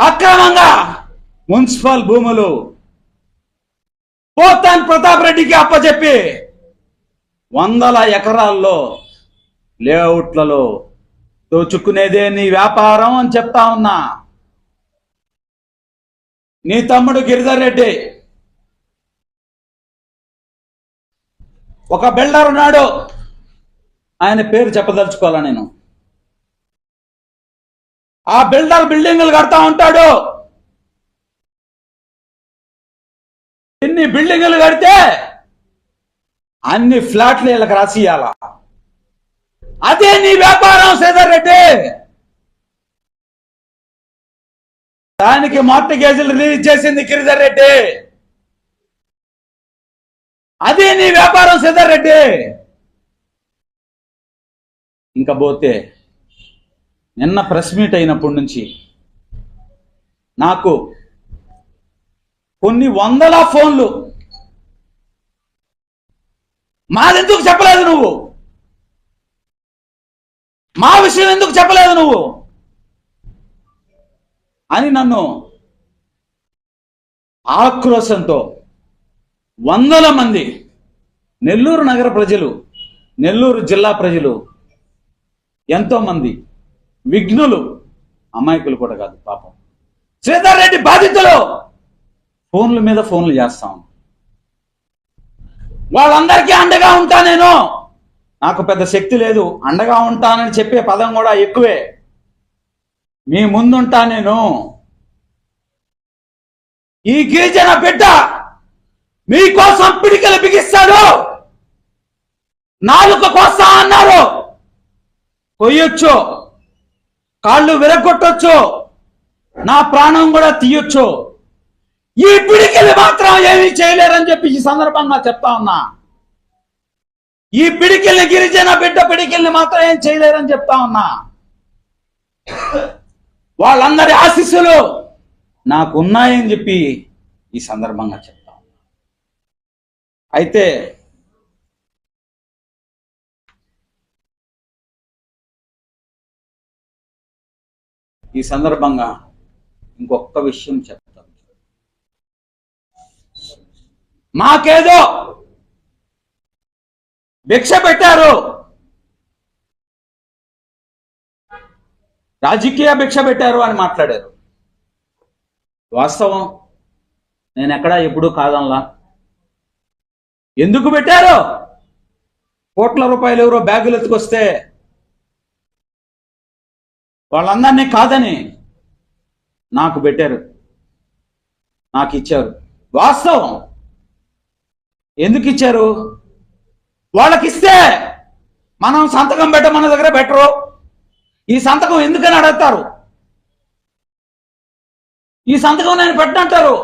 A: అక్రమంగా మున్సిపల్ భూములు పోతన్ ప్రతాప్ రెడ్డికి అప్పచెప్పి 100 ఎకరాల్లో లేఅవుట్లలో దోచుకునేదే నీ వ్యాపారం అని చెప్తా ఉన్నా. నీ తమ్ముడు గిరిధర్ రెడ్డి ఒక బిల్డర్ ఉన్నాడు, ఆయన పేరు చెప్పదలుచుకోవాలా నేను. ఆ బిల్డర్ బిల్డింగులు కడతా ఉంటాడు. ఎన్ని బిల్డింగులు కడితే అన్ని ఫ్లాట్లు వీళ్ళకి రాసియాల. అదే నీ వ్యాపారం శ్రీధర్ రెడ్డి. దానికి మార్టిగేజీలు రిలీజ్ చేసింది గిరిధర్ రెడ్డి. అదే నీ వ్యాపారం శ్రీధర్ రెడ్డి. ఇంకా పోతే నిన్న ప్రెస్ మీట్ అయినప్పటి నుంచి నాకు కొన్ని 100 ఫోన్లు, మాదెందుకు చెప్పలేదు నువ్వు, మా విషయం ఎందుకు చెప్పలేదు నువ్వు అని నన్ను ఆక్రోశంతో 100 మంది నెల్లూరు నగర ప్రజలు, నెల్లూరు జిల్లా ప్రజలు, ఎంతో మంది విఘ్నులు, అమాయకులు కూడా కాదు పాపం, శ్రీధర్ రెడ్డి బాధితులు ఫోన్ల మీద ఫోన్లు చేస్తాం. వాళ్ళందరికీ అండగా ఉంటా నేను. నాకు పెద్ద శక్తి లేదు, అండగా ఉంటానని చెప్పే పదం కూడా ఎక్కువే. మీ ముందుంటా నేను. ఈ గిరిజన బిడ్డ మీకోసం పిడికలు బిగిస్తాడు. నాలుక కోస్తా అన్నారు, కొయ్యొచ్చు, కాళ్ళు విరగొట్టొచ్చు, నా ప్రాణం కూడా తీయొచ్చు. ఈ పిడికిలు మాత్రం ఏమీ చేయలేరని చెప్పి ఈ సందర్భంగా చెప్తా ఉన్నా. ఈ పిడికిల్ని, గిరిజన బిడ్డ పిడికిల్ని మాత్రం ఏం చేయలేరని చెప్తా ఉన్నా. వాళ్ళందరి ఆశీస్సులు నాకు ఉన్నాయని చెప్పి ఈ సందర్భంగా చెప్తా ఉన్నా. అయితే ఈ సందర్భంగా ఇంకొక విషయం చెప్తాను. మాకేదో భిక్ష పెట్టారు, రాజకీయ భిక్ష పెట్టారు అని మాట్లాడారు. వాస్తవం, నేను ఎక్కడా ఎప్పుడూ కాదనలా. ఎందుకు పెట్టారు? కోట్ల రూపాయలు ఎవరో బ్యాగులు ఎత్తుకొస్తే వాళ్ళందరినీ కాదని నాకు పెట్టారు, నాకు ఇచ్చారు. వాస్తవం. ఎందుకు ఇచ్చారు? వాళ్ళకిస్తే మనం సంతకం పెట్టమన్న దగ్గర పెట్టరు. ఈ సంతకం ఎందుకని అడుగుతారు. ఈ సంతకం నేను పెట్టనంటారు.